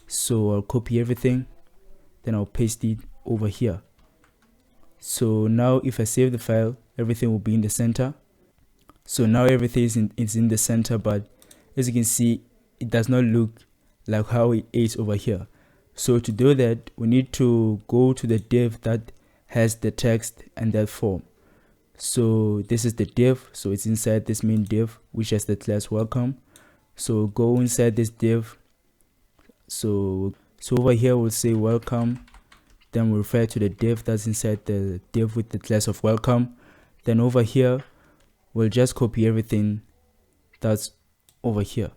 So I'll copy everything, then I'll paste it over here. So now if I save the file, everything will be in the center. So now everything is in the center, but as you can see, it does not look like how it is over here. So to do that, we need to go to the div that has the text and that form. So this is the div, so it's inside this main div which has the class welcome. So go inside this div. So over here we'll say welcome, then we'll refer to the div that's inside the div with the class of welcome. Then over here we'll just copy everything that's over here.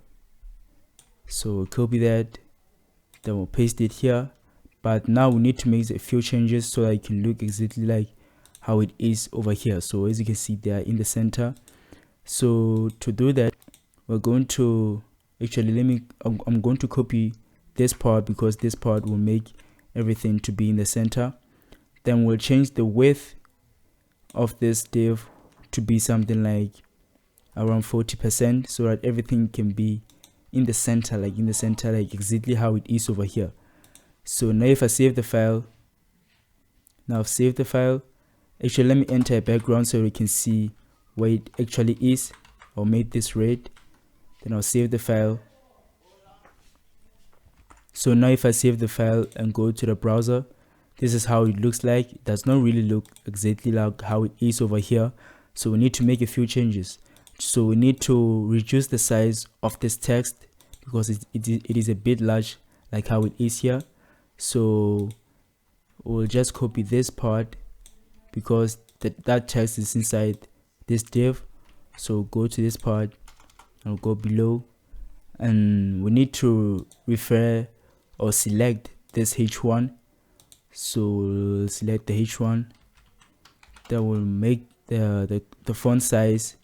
So we'll copy that, then we'll paste it here. But now we need to make a few changes so that it can look exactly like how it is over here. So as you can see, they are in the center. So to do that, we're going to actually I'm going to copy this part because this part will make everything to be in the center. Then we'll change the width of this div to be something like around 40% so that everything can be in the center, like exactly how it is over here. So now if I save the file, now I've saved the file. Actually, let me enter a background so we can see where it actually is. I'll make this red, then I'll save the file. So now if I save the file and go to the browser, this is how it looks like. It does not really look exactly like how it is over here. So we need to make a few changes. So we need to reduce the size of this text because it is a bit large like how it is here. So we'll just copy this part because that text is inside this div. So go to this part, I'll go below, and we need to refer or select this H1. So we'll select the H1. That will make the font size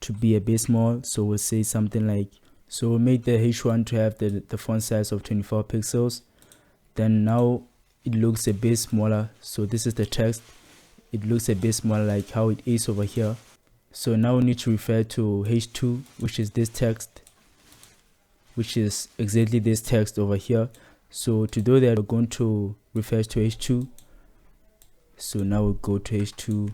to be a bit small. So we'll say something like, so we'll make the H1 to have the font size of 24 pixels. Then now it looks a bit smaller. So this is the text. It looks a bit smaller like how it is over here. So now we need to refer to H2, which is this text, which is exactly this text over here. So to do that, we're going to refer to H2. So now we'll go to H2.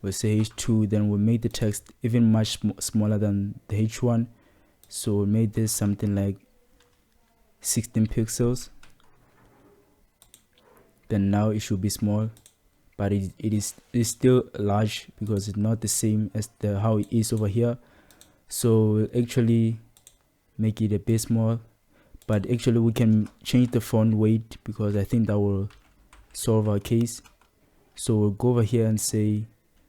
We'll say H2, then we'll make the text even much smaller than the H1. So we'll make this something like 16 pixels. Then now it should be small, but it is still large because it's not the same as how it is over here. So we'll actually make it a bit small, but actually we can change the font weight because I think that will solve our case. So we'll go over here and say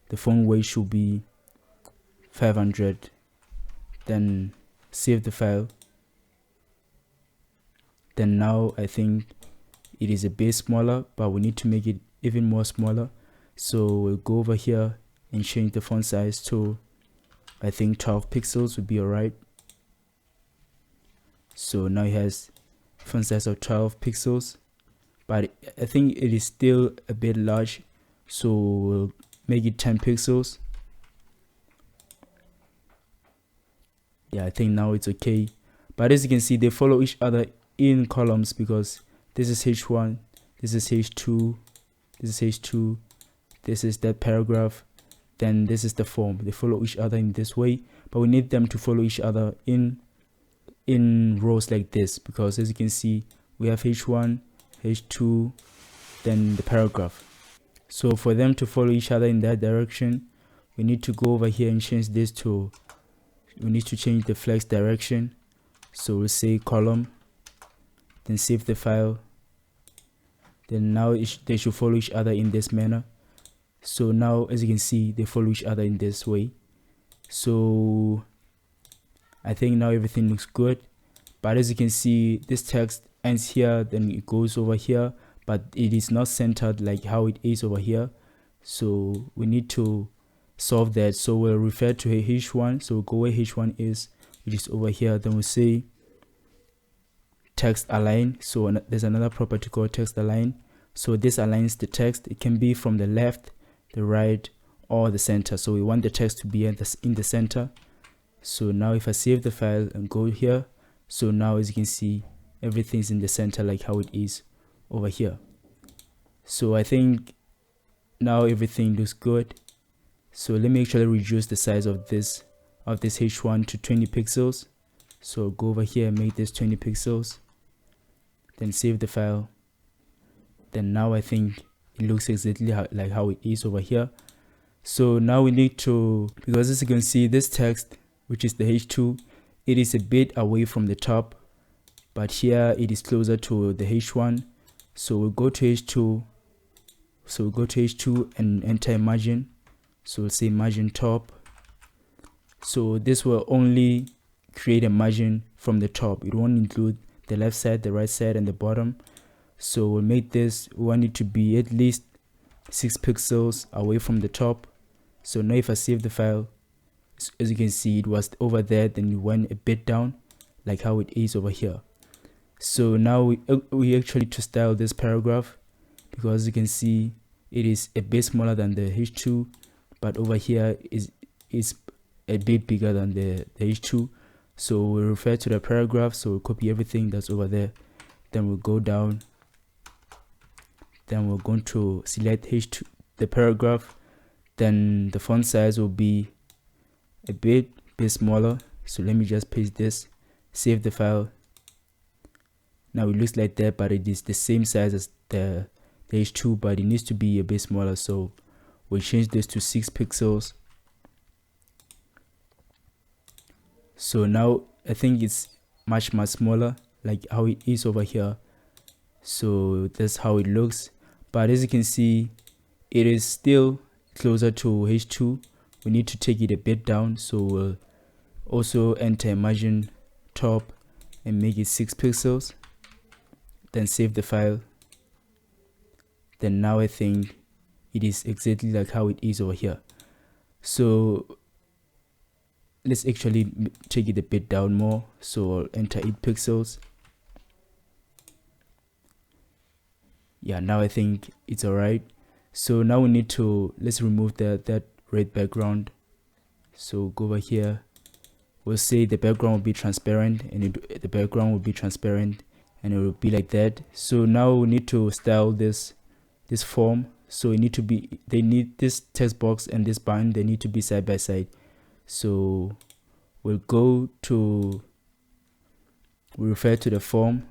the font weight should be 500, then save the file. Then now I think it is a bit smaller, but we need to make it even more smaller. So we'll go over here and change the font size to, I think 12 pixels would be alright. So now it has font size of 12 pixels, but I think it is still a bit large. So we'll make it 10 pixels. Yeah, I think now it's okay. But as you can see, they follow each other in columns because this is H1, this is H2, this is H2, this is that paragraph, then this is the form. They follow each other in this way, but we need them to follow each other in rows like this because as you can see, we have H1, H2, then the paragraph. So for them to follow each other in that direction, we need to go over here and change this to, we need to change the flex direction. So we'll say column, then save the file. then now they should follow each other in this manner. So now, as you can see, they follow each other in this way. So I think now everything looks good. But as you can see, this text ends here, then it goes over here, but it is not centered like how it is over here. So we need to solve that. So we'll refer to h1. So we'll go where h1 is, which is over here. Then we'll say text align. So there's another property called text align. So this aligns the text. It can be from the left, the right, or the center. So we want the text to be in the center. So now if I save the file and go here, so now as you can see, everything's in the center like how it is over here. So I think now everything looks good. So let me actually reduce the size of this h1 to 20 pixels. So go over here and make this 20 pixels, then save the file. Then now I think it looks exactly like how it is over here. So now we need to, because as you can see, this text, which is the h2, it is a bit away from the top, but here it is closer to the h1. So we'll go to h2. So we'll go to h2 and enter a margin. So we'll say margin top. So this will only create a margin from the top. It won't include the left side, the right side, and the bottom. So we'll make this, we want it to be at least 6 pixels away from the top. So now if I save the file, as you can see, it was over there, then you went a bit down like how it is over here. So now we actually to style this paragraph, because you can see it is a bit smaller than the h2, but over here is a bit bigger than the h2. So we'll refer to the paragraph. So we'll copy everything that's over there, then we'll go down, then we're going to select h2, the paragraph, then the font size will be a bit smaller. So let me just paste this, save the file. Now it looks like that, but it is the same size as the h2, but it needs to be a bit smaller. So we'll change this to 6 pixels. So now I think it's much smaller like how it is over here. So that's how it looks, but as you can see, it is still closer to h2. We need to take it a bit down. So we'll also enter margin top and make it 6 pixels, then save the file. Then now I think it is exactly like how it is over here. So let's actually take it a bit down more. So I'll enter 8 pixels. Yeah, now I think it's alright. So now we need to, let's remove that red background. So go over here, we'll say the background will be transparent, and the background will be transparent, and it will be like that. So now we need to style this form. So it need to be, they need this text box and this button, they need to be side by side. So we'll refer to the form.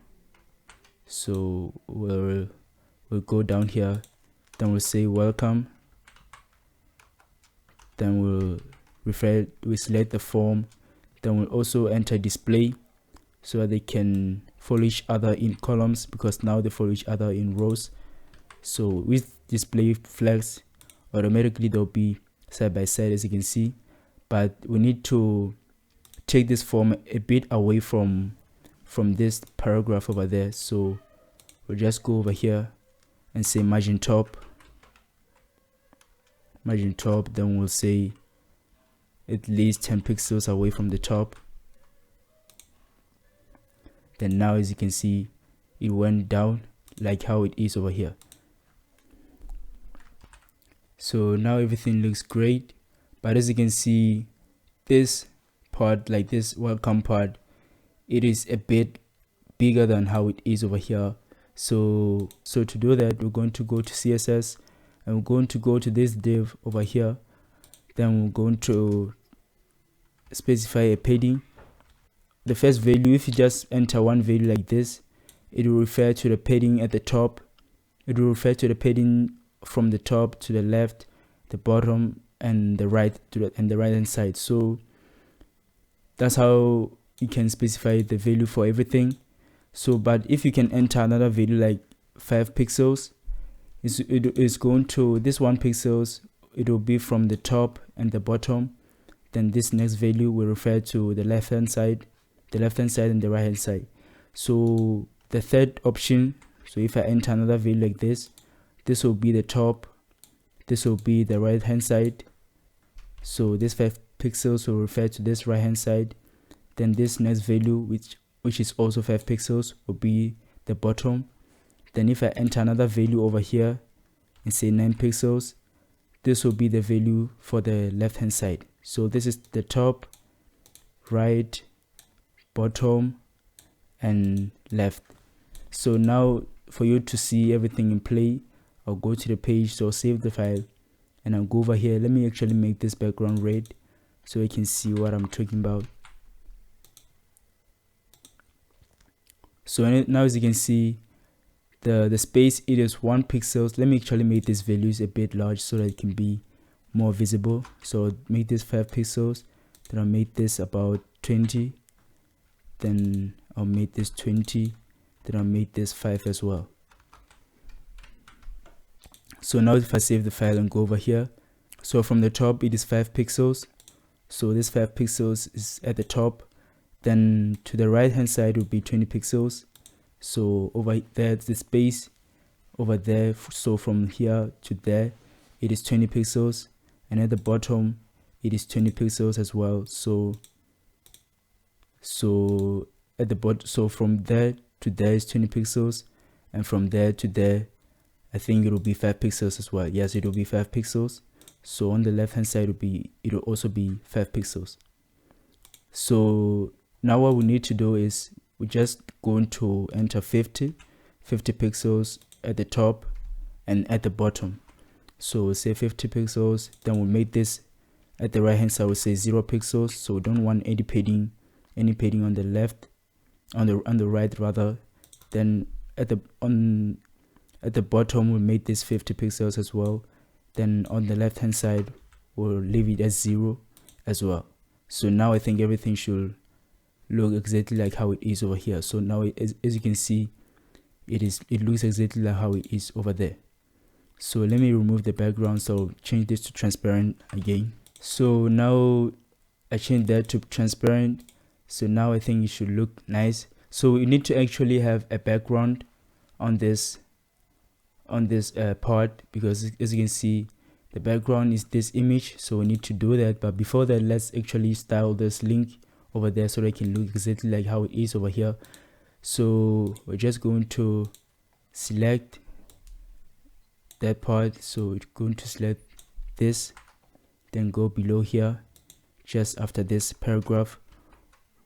So we'll go down here, then we'll say welcome, then we'll select the form, then we'll also enter display, so that they can follow each other in columns, because now they follow each other in rows. So with display flex, automatically they'll be side by side, as you can see, but we need to take this form a bit away from this paragraph over there. So we'll just go over here and say margin top, then we'll say at least 10 pixels away from the top. Then now, as you can see, it went down like how it is over here. So now everything looks great, but as you can see, this part, like this welcome part, it is a bit bigger than how it is over here. So to do that, we're going to go to CSS, and we're going to go to this div over here. Then we're going to specify a padding. The first value, if you just enter one value like this, it will refer to the padding at the top. It will refer to the padding from the top to the left, the bottom, and the right and the right hand side. So that's how you can specify the value for everything. So but if you can enter another value, like 5 pixels. It is going to this 1 pixels, it will be from the top and the bottom. Then this next value will refer to the left hand side and the right hand side. So the third option, so if I enter another value like this will be the top, this will be the right hand side. So this 5 pixels will refer to this right hand side. Then this next value, which is also 5 pixels, will be the bottom. Then if I enter another value over here and say 9 pixels, this will be the value for the left hand side. So this is the top, right, bottom, and left. So now for you to see everything in play, I'll go to the page, so I'll save the file and I'll go over here. Let me actually make this background red so you can see what I'm talking about. So now as you can see, the space, it is 1 pixels. Let me actually make these values a bit large so that it can be more visible. So I'll make this 5 pixels, then I'll make this about 20, then I'll make this 20, then I'll make this 5 as well. So now if I save the file and go over here, so from the top it is 5 pixels. So this 5 pixels is at the top. Then to the right hand side will be 20 pixels. So over there, the space over there, so from here to there it is 20 pixels, and at the bottom it is 20 pixels as well. So at the bottom, so from there to there is 20 pixels, and from there to there I think it will be 5 pixels as well. Yes, it will be 5 pixels. So on the left hand side it will also be 5 pixels. So now what we need to do is we're just going to enter 50 pixels at the top and at the bottom. So we'll say 50 pixels, then we'll make this at the right hand side, we'll say 0 pixels. So we don't want any padding on the left, on the right rather. Then at the bottom we'll make this 50 pixels as well. Then on the left hand side we'll leave it as 0 as well. So now I think everything should look exactly like how it is over here. So now as you can see, it looks exactly like how it is over there. So let me remove the background, so I'll change this to transparent again. So now I changed that to transparent. So now I think it should look nice. So we need to actually have a background on this part, because as you can see the background is this image, so we need to do that. But before that, let's actually style this link over there so that it can look exactly like how it is over here. So we're just going to select that part, so we're going to select this, then go below here, just after this paragraph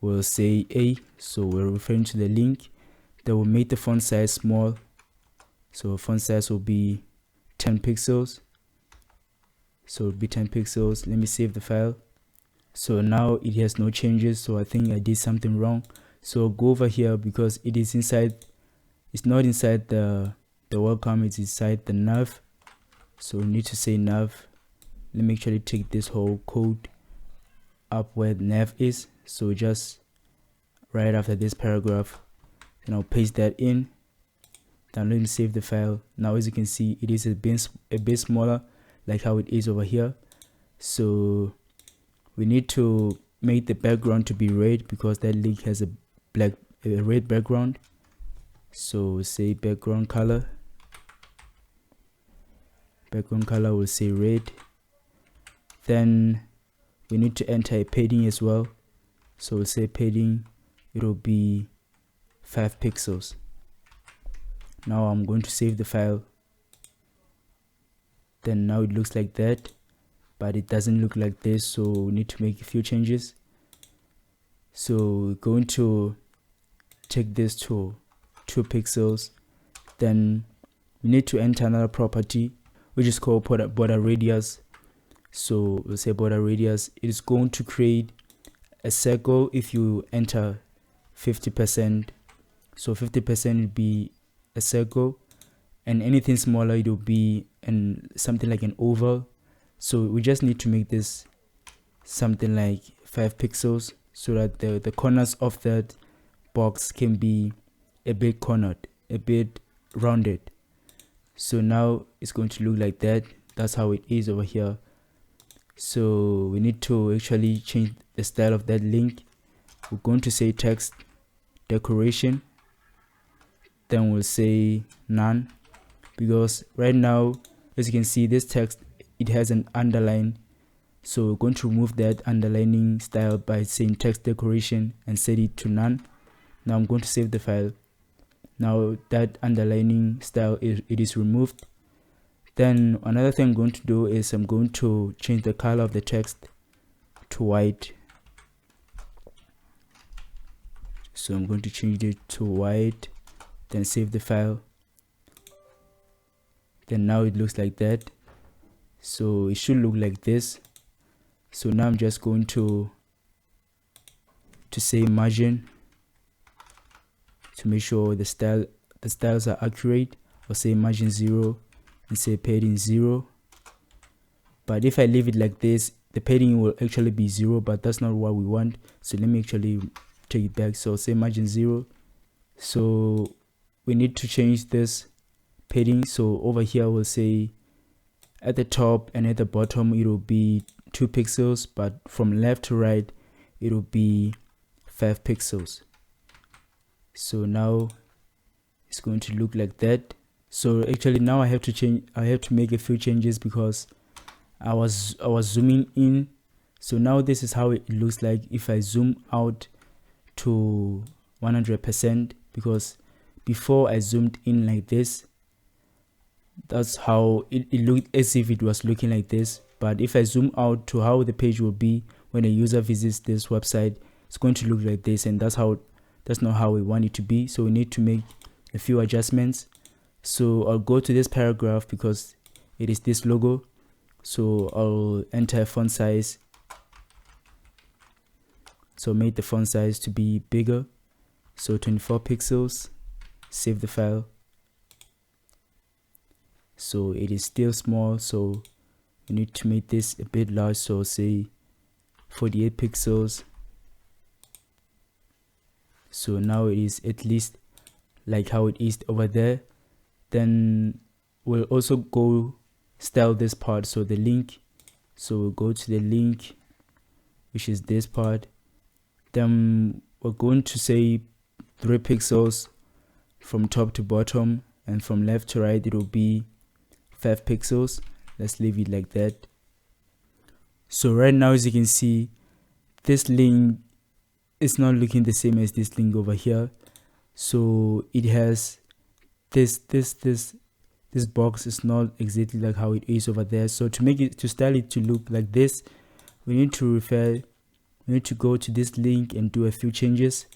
we'll say A, so we're referring to the link. Then we'll make the font size small, so font size will be 10 pixels, so it'll be 10 pixels. Let me save the file. So now it has no changes, so I think I did something wrong. So go over here, because it is inside, it's not inside the welcome, it's inside the nav. So we need to say nav. Let me actually take this whole code up where the nav is, so just right after this paragraph, and I'll paste that in. Then let me save the file. Now as you can see, it is a bit smaller like how it is over here. So we need to make the background to be red, because that link has a red background. So say background color will say red. Then we need to enter a padding as well, so we'll say padding, it will be 5 pixels. Now I'm going to save the file. Then now it looks like that, but it doesn't look like this, so we need to make a few changes. So we're going to take this to 2 pixels. Then we need to enter another property which is called border radius. So we'll say border radius, it is going to create a circle if you enter 50%. So 50% will be a circle, and anything smaller it will be something like an oval. So we just need to make this something like 5 pixels, so that the corners of that box can be a bit cornered, a bit rounded. So now it's going to look like that. That's how it is over here. So we need to actually change the style of that link. We're going to say text decoration, then we'll say none, because right now, as you can see, this text, it has an underline. So we're going to remove that underlining style by saying text decoration and set it to none. Now I'm going to save the file. Now that underlining style, it is removed. Then another thing I'm going to do is I'm going to change the color of the text to white. So I'm going to change it to white, then save the file. Then now it looks like that. So it should look like this. So now I'm just going to say margin to make sure the styles are accurate. I'll say margin 0 and say padding 0. But if I leave it like this, the padding will actually be 0, but that's not what we want. So let me actually take it back. So I'll say margin 0. So we need to change this padding. So over here we'll say at the top and at the bottom it will be 2 pixels, but from left to right it will be 5 pixels. So now it's going to look like that. So actually now I have to make a few changes because I was zooming in. So now this is how it looks like if I zoom out to 100%, because before I zoomed in like this, that's how it looked, as if it was looking like this. But if I zoom out to how the page will be when a user visits this website, it's going to look like this, and that's not how we want it to be. So we need to make a few adjustments. So I'll go to this paragraph because it is this logo. So I'll enter font size. So make the font size to be bigger. So 24 pixels. Save the file. So it is still small, so you need to make this a bit large. So say 48 pixels. So now it is at least like how it is over there. Then we'll also go style this part, so the link. So we'll go to the link, which is this part. Then we're going to say 3 pixels from top to bottom, and from left to right it will be 5 pixels. Let's leave it like that. So right now, as you can see, this link is not looking the same as this link over here. So it has this box is not exactly like how it is over there. So to style it to look like this, we need to go to this link and do a few changes.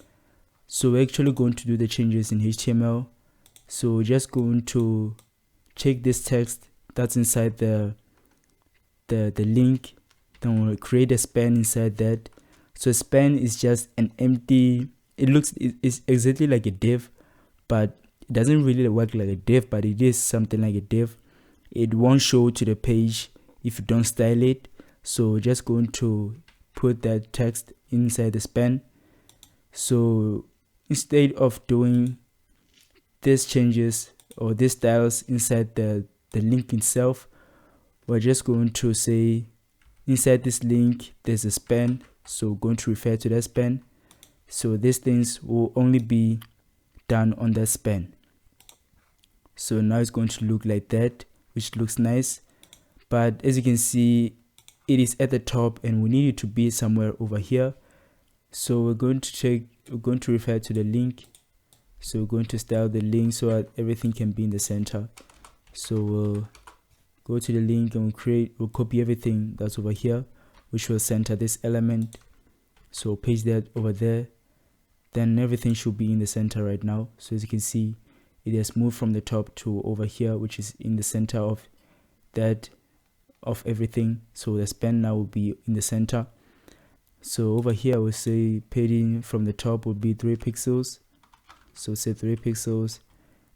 So we're actually going to do the changes in HTML. So we're just going to take this text that's inside the link, then we'll create a span inside that. So a span is just an empty, it's exactly like a div, but it doesn't really work like a div, but it is something like a div. It won't show to the page if you don't style it. So we're just going to put that text inside the span. So instead of doing these changes or these styles inside the link itself, we're just going to say inside this link there's a span, so we're going to refer to that span. So these things will only be done on that span. So now it's going to look like that, which looks nice. But as you can see, it is at the top and we need it to be somewhere over here. So we're going to refer to the link. So we're going to style the link so that everything can be in the center. So we'll go to the link and we'll copy everything that's over here, which will center this element. So paste that over there. Then everything should be in the center right now. So as you can see, it has moved from the top to over here, which is in the center of everything. So the span now will be in the center. So over here we'll say padding from the top would be 3 pixels. So say 3 pixels.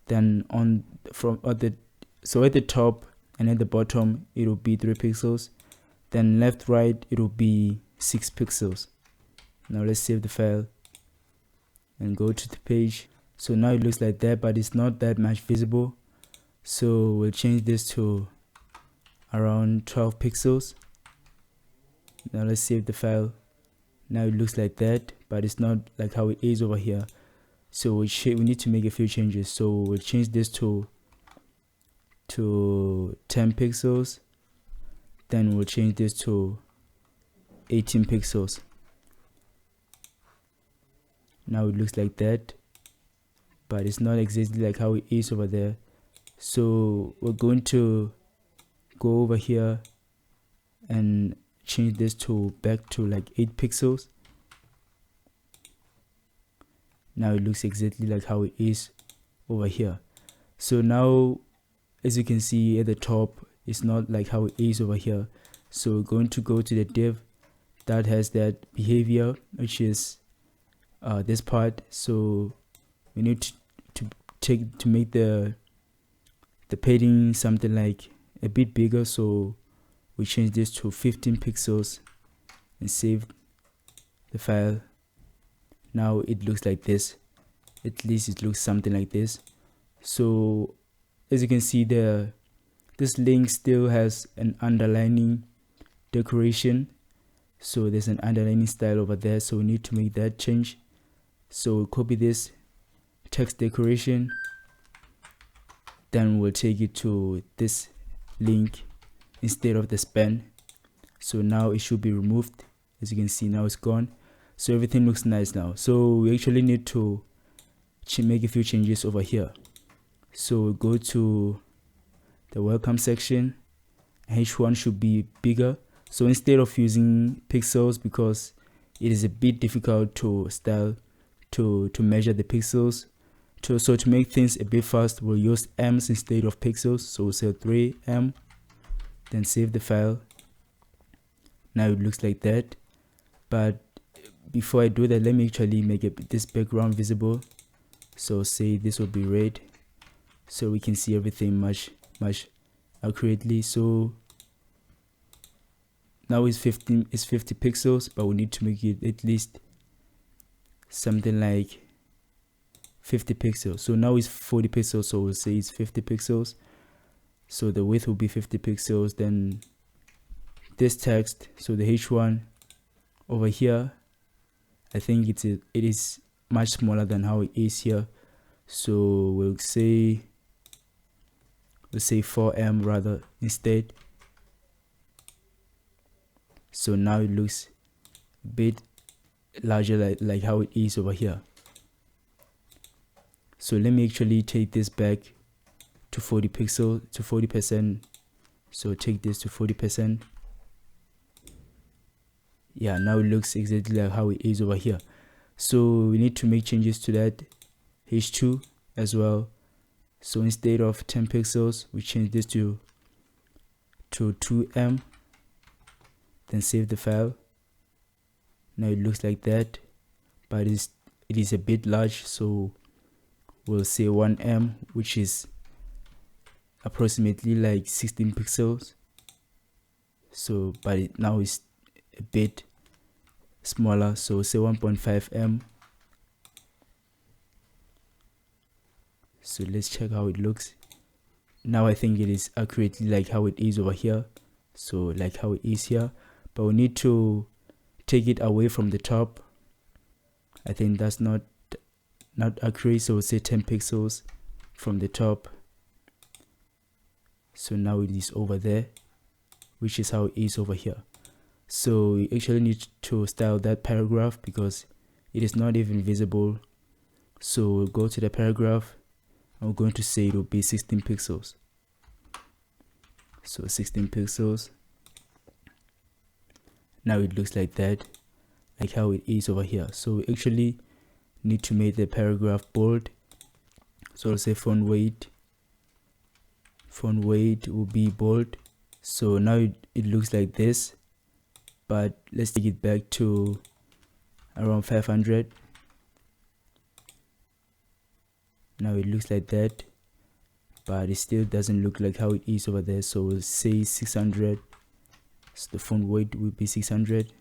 Then at the top and at the bottom it will be 3 pixels. Then left right it will be 6 pixels. Now let's save the file and go to the page. So now it looks like that, but it's not that much visible. So we'll change this to around 12 pixels. Now let's save the file. Now it looks like that, but it's not like how it is over here. So we need to make a few changes. So we'll change this to 10 pixels. Then we'll change this to 18 pixels. Now it looks like that, but it's not exactly like how it is over there. So we're going to go over here and change this to back to like 8 pixels. Now it looks exactly like how it is over here. So now, as you can see at the top, it's not like how it is over here. So we're going to go to the div that has that behavior, which is this part. So we need to make the padding something like a bit bigger. So we change this to 15 pixels and save the file. Now it looks like this. At least it looks something like this. So as you can see there, this link still has an underlining decoration. So there's an underlining style over there. So we need to make that change. So we'll copy this text decoration. Then we'll take it to this link instead of the span. So now it should be removed. As you can see, now it's gone. So everything looks nice now. So we actually need to make a few changes over here. So we'll go to the welcome section. H1 should be bigger. So instead of using pixels, because it is a bit difficult to style to measure the pixels, so to make things a bit fast, we'll use m's instead of pixels. So we'll say 3m, then save the file. Now it looks like that. But before I do that, let me actually make this background visible. So say this will be red, so we can see everything much accurately. So now it's 50 pixels, but we need to make it at least something like 50 pixels. So now it's 40 pixels, so we'll say it's 50 pixels. So the width will be 50 pixels. Then this text, so the H1 over here, I think it is much smaller than how it is here. So we'll say 4m rather instead. So now it looks a bit larger like how it is over here. So let me actually take this back to 40%. So take this to 40%. Yeah, now it looks exactly like how it is over here. So we need to make changes to that H2 as well. So instead of 10 pixels, we change this to 2m, then save the file. Now it looks like that, but it is a bit large, so we'll say 1m, which is approximately like 16 pixels. So but now it's a bit smaller, so say 1.5m. So let's check how it looks. Now I think it is accurately like how it is over here, so like how it is here, but we need to take it away from the top. I think that's not accurate, so we'll say 10 pixels from the top. So now it is over there, which is how it is over here. So we actually need to style that paragraph because it is not even visible. So we'll go to the paragraph and we're going to say it will be 16 pixels. So 16 pixels. Now it looks like that, like how it is over here. So we actually need to make the paragraph bold. So I'll say font weight will be bold. So now it looks like this, but let's take it back to around 500. Now it looks like that, but it still doesn't look like how it is over there. So we'll say 600. So the font weight will be 600.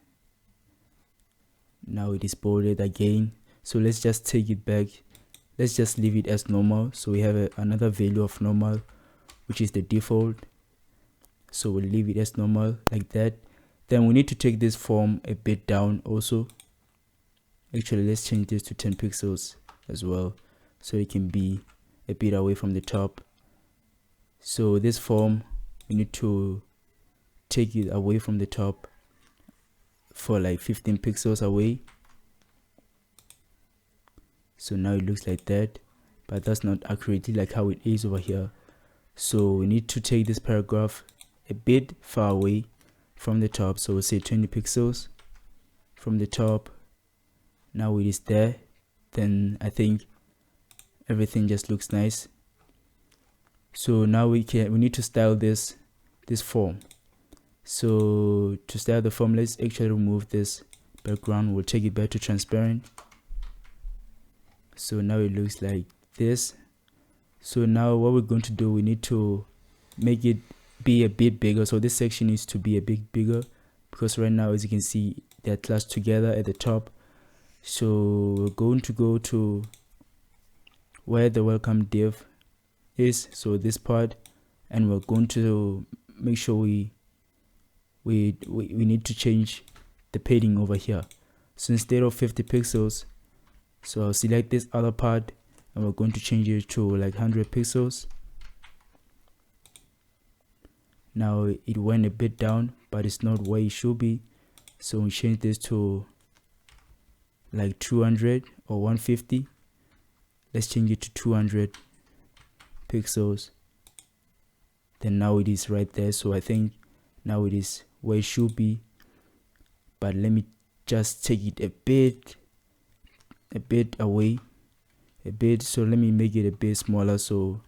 Now it is bolded again. So let's just take it back. let's just leave it as normal. So we have another value of normal, which is the default. So we'll leave it as normal like that. Then we need to take this form a bit down also. Actually, let's change this to 10 pixels as well, so it can be a bit away from the top. So this form, we need to take it away from the top for like 15 pixels away. So now it looks like that, but that's not accurately like how it is over here. So we need to take this paragraph a bit far away from the top. So we'll say 20 pixels from the top. Now it is there. Then I think everything just looks nice. So now we need to style this form. So to style the form, let's actually remove this background. We'll take it back to transparent. So now it looks like this. So now what we're going to do, we need to make it be a bit bigger. So this section needs to be a bit bigger, because right now, as you can see, they're clustered together at the top. So we're going to go to where the welcome div is, so this part, and we're going to make sure we need to change the padding over here. So instead of 50 pixels, so I'll select this other part and we're going to change it to like 100 pixels. Now it went a bit down, but it's not where it should be, so we change this to like 200 or 150. Let's change it to 200 pixels. Then now it is right there, so I think now it is where it should be, but let me just take it a bit away a bit. So let me make it a bit smaller, so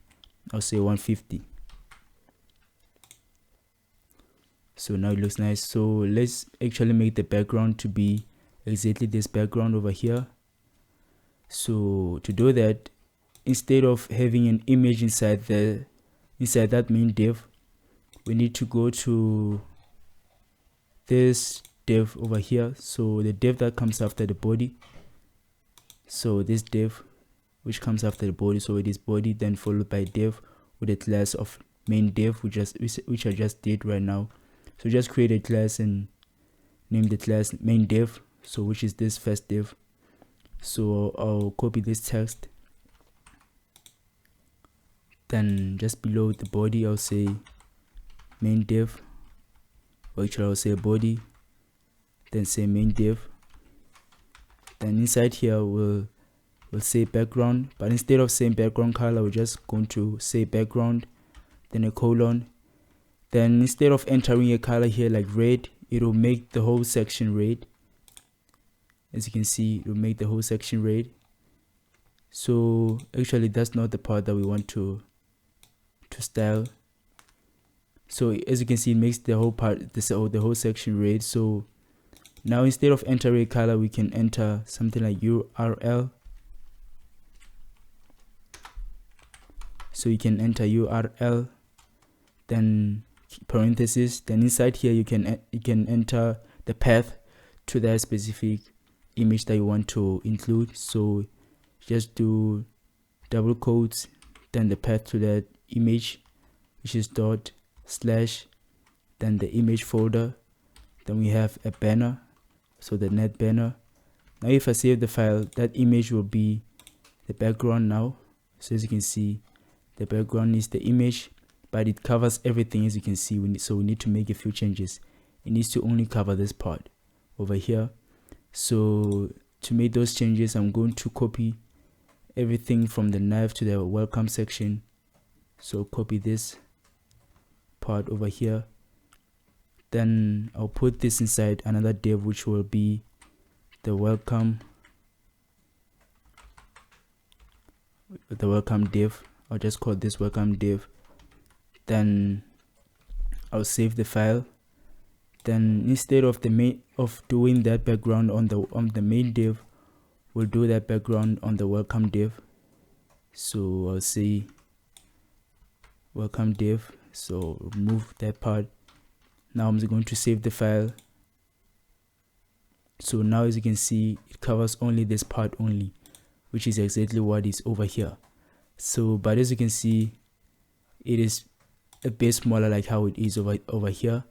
I'll say 150. So now it looks nice. So let's actually make the background to be exactly this background over here. So to do that, instead of having an image inside that main div, we need to go to this div over here. So the div that comes after the body, so this div which comes after the body, so it is body, then followed by div with a class of main div, which I just did right now. So just create a class and name the class main div, so which is this first div. So I'll copy this text, then just below the body I'll say main div, or actually I'll say body, then say main div. Then inside here we'll say background, but instead of saying background color, we're just going to say background, then a colon. Then instead of entering a color here like red, it will make the whole section red. As you can see, it will make the whole section red. So actually that's not the part that we want to style. So as you can see, it makes the whole part, the whole section red. So now instead of entering a color, we can enter something like URL. So you can enter URL, then parentheses, then inside here you can enter the path to that specific image that you want to include. So just do double quotes, then the path to that image, which is /, then the image folder, then we have a banner, so the net banner. Now if I save the file, that image will be the background now. So as you can see, the background is the image, but it covers everything. As you can see, we need to make a few changes. It needs to only cover this part over here. So to make those changes, I'm going to copy everything from the nav to the welcome section. So copy this part over here, then I'll put this inside another div, which will be the welcome div. I'll just call this welcome div. Then I'll save the file. Then instead of doing that background on the main div, we'll do that background on the welcome div. So I'll say welcome div, so remove that part. Now I'm going to save the file. So now as you can see, it covers only this part only. which is exactly what is over here. So but as you can see, it is a bit smaller like how it is over here.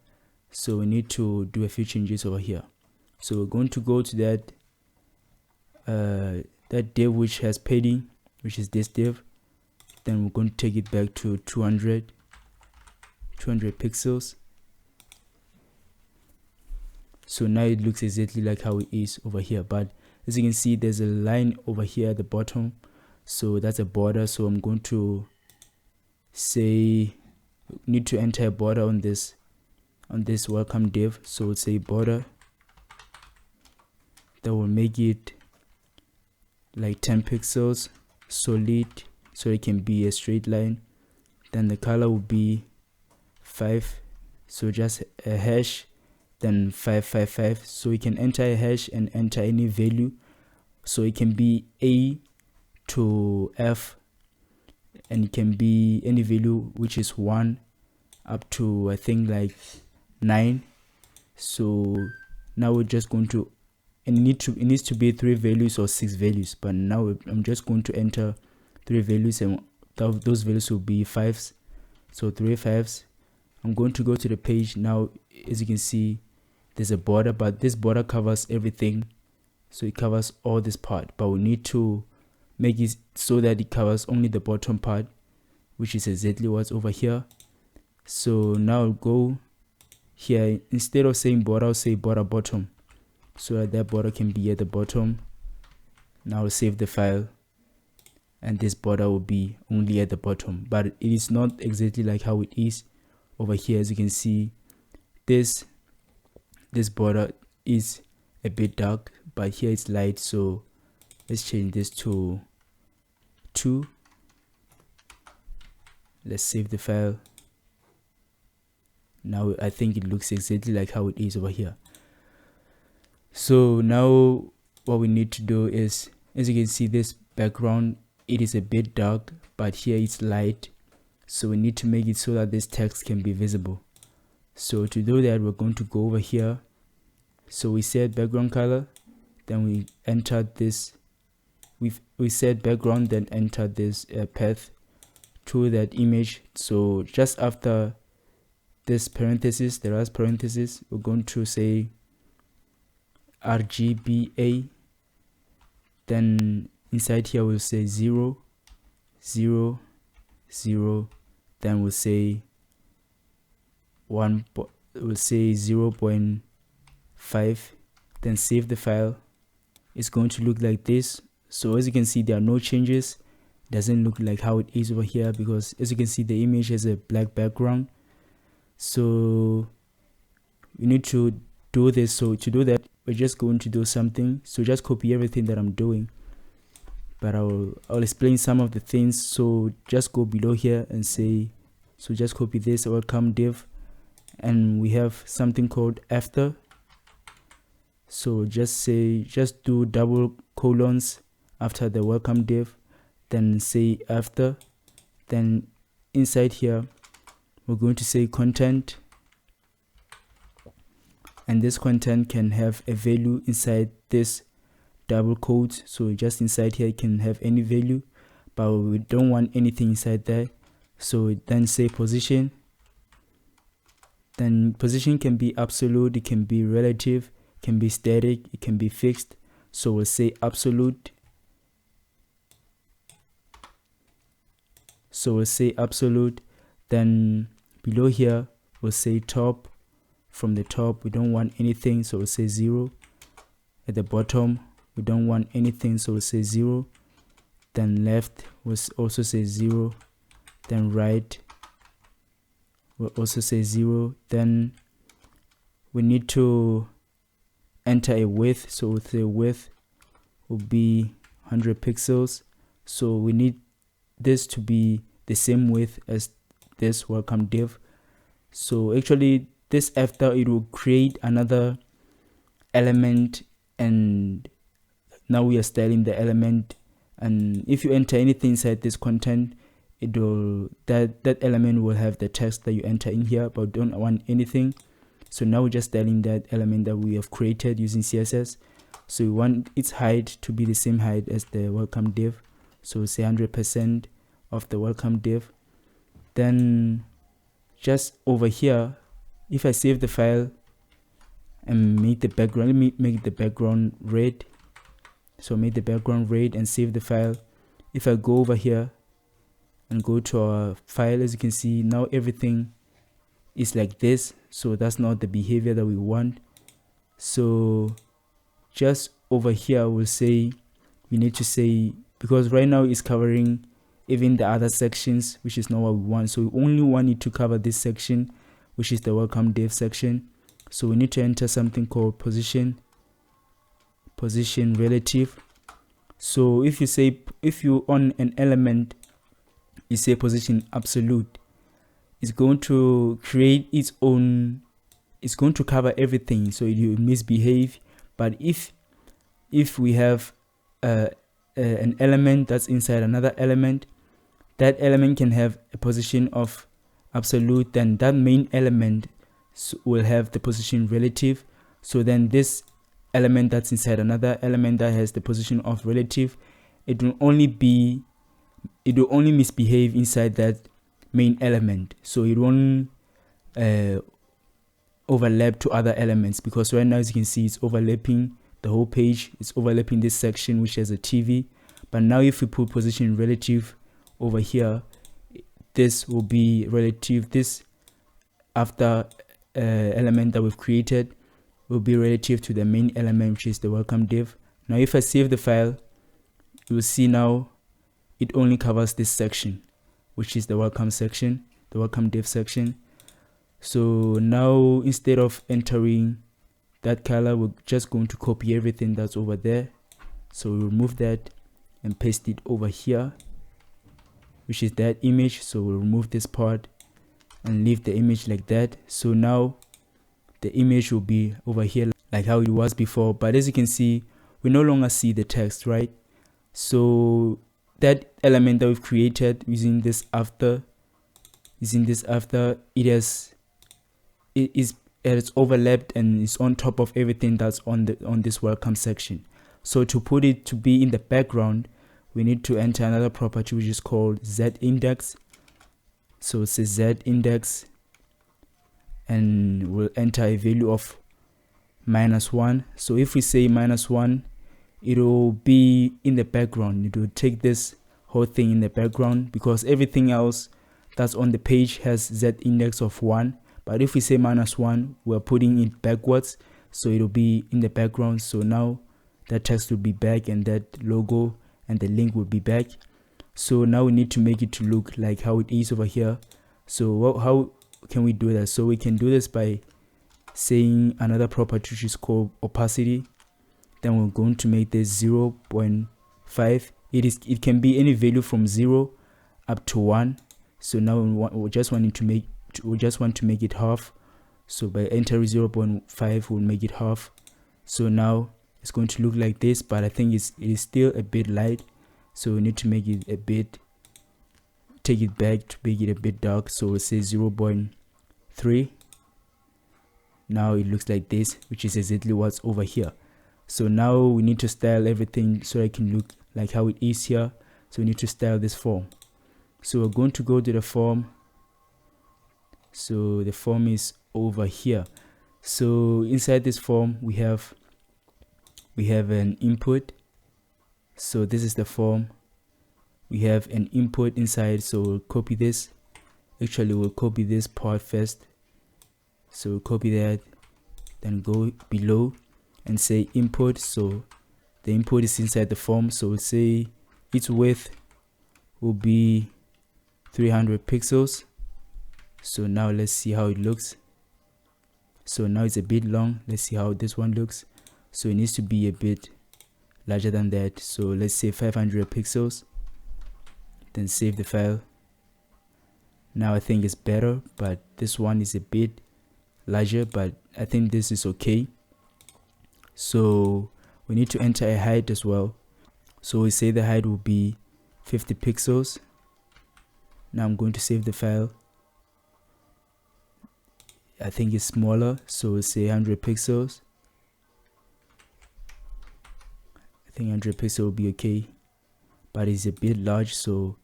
So we need to do a few changes over here. So we're going to go to that div which has padding, which is this div. Then we're going to take it back to 200 pixels. So now it looks exactly like how it is over here, but as you can see, there's a line over here at the bottom, so that's a border. So I'm going to say need to enter a border on this welcome div. So it's a border that will make it like 10 pixels solid, so it can be a straight line. Then the color will be 5, so just a hash, then 555. So you can enter a hash and enter any value, so it can be A to F, and it can be any value which is 1 up to I think like 9. So now we're just going to, it needs to be 3 values or 6 values, but now I'm just going to enter 3 values, and those values will be 5s, so 3 5s. I'm going to go to the page now. As you can see, there's a border, but this border covers everything, so it covers all this part, but we need to make it so that it covers only the bottom part, which is exactly what's over here. So now I'll go here, instead of saying border, I'll say border bottom, so that border can be at the bottom. Now I'll save the file, and this border will be only at the bottom, but it is not exactly like how it is over here. As you can see, this border is a bit dark, but here it's light. So let's change this to 2. Let's save the file. Now I think it looks exactly like how it is over here. So now what we need to do is, as you can see, this background, it is a bit dark, but here it's light, so we need to make it so that this text can be visible. So to do that, we're going to go over here. So we set background color, then we enter this, we set background, then enter this path to that image. So just after this parenthesis, the last parenthesis, we're going to say RGBA, then inside here we'll say 0 0 0, then we'll say 1, we'll say 0.5, then save the file. It's going to look like this. So as you can see, there are no changes. It doesn't look like how it is over here, because as you can see, the image has a black background. So you need to do this. So to do that, we're just going to do something. So just copy everything that I'm doing, but I'll explain some of the things. So just go below here and say, so just copy this welcome div, and we have something called after. So just do double colons after the welcome div, then say after. Then inside here we're going to say content, and this content can have a value inside this double quotes. So just inside here it can have any value, but we don't want anything inside there. So then say position, then position can be absolute, it can be relative, it can be static, it can be fixed. So we'll say absolute. So we'll say absolute. Then below here we'll say top. From the top we don't want anything, so we'll say 0. At the bottom we don't want anything, so we'll say 0. Then left we'll also say 0. Then right we'll also say 0. Then we need to enter a width, so we'll say width will be 100 pixels. So we need this to be the same width as this welcome div. So actually this after, it will create another element, and now we are styling the element, and if you enter anything inside this content, it will that element will have the text that you enter in here, but don't want anything. So now we're just styling that element that we have created using CSS. So we want its height to be the same height as the welcome div. So say 100% of the welcome div. Then just over here, if I save the file and make the background, let me make the background red. So make the background red and save the file. If I go over here and go to our file, as you can see, now everything is like this. So that's not the behavior that we want. So just over here, we'll say, we need to say, because right now it's covering even the other sections, which is not what we want. So we only want it to cover this section, which is the welcome div section. So we need to enter something called position relative. So if you say, if you on an element, you say position absolute, it's going to create its own, it's going to cover everything, so you misbehave. But if we have an element that's inside another element, that element can have a position of absolute, then that main element will have the position relative. So then this element that's inside another element that has the position of relative, it will only misbehave inside that main element, so it won't overlap to other elements, because right now, as you can see, it's overlapping the whole page. It's overlapping this section which has a TV. But now if we put position relative over here, this will be relative, this after element that we've created will be relative to the main element, which is the welcome div. Now if I save the file, you will see now it only covers this section, which is the welcome section, the welcome div section. So now instead of entering that color, we're just going to copy everything that's over there. So we remove that and paste it over here, which is that image. So we'll remove this part and leave the image like that. So now the image will be over here like how it was before, but as you can see, we no longer see the text, right? So that element that we've created using this after, it's overlapped and is on top of everything that's on this welcome section. So to put it to be in the background, we need to enter another property which is called Z index. So it's a Z index, and we'll enter a value of -1. So if we say -1, it will be in the background. It will take this whole thing in the background, because everything else that's on the page has Z index of 1. But if we say -1, we're putting it backwards, so it'll be in the background. So now that text will be back, and that logo and the link will be back. So now we need to make it to look like how it is over here. So how can we do that? So we can do this by saying another property which is called opacity. Then we're going to make this 0.5. It can be any value from 0 up to 1. So now we just want to make it half. So by entering 0.5, we'll make it half. So now it's going to look like this, but I think it is still a bit light. So we need to make it a bit, take it back to make it a bit dark. So we'll say 0.3. Now it looks like this, which is exactly what's over here. So now we need to style everything so it can look like how it is here. So we need to style this form. So we're going to go to the form. So the form is over here. So inside this form we have an input. So this is the form. We have an input inside, so we'll copy this. Actually, we'll copy this part first. So we'll copy that, then go below and say input. So the input is inside the form. So we'll say its width will be 300 pixels. So now let's see how it looks. So now it's a bit long. Let's see how this one looks. So it needs to be a bit larger than that. So let's say 500 pixels. Then save the file. Now I think it's better, but this one is a bit larger, but I think this is okay. So we need to enter a height as well. So we say the height will be 50 pixels. Now I'm going to save the file. I think it's smaller, so we'll say 100 pixels. think 100 pixel will be okay, but it's a bit large, so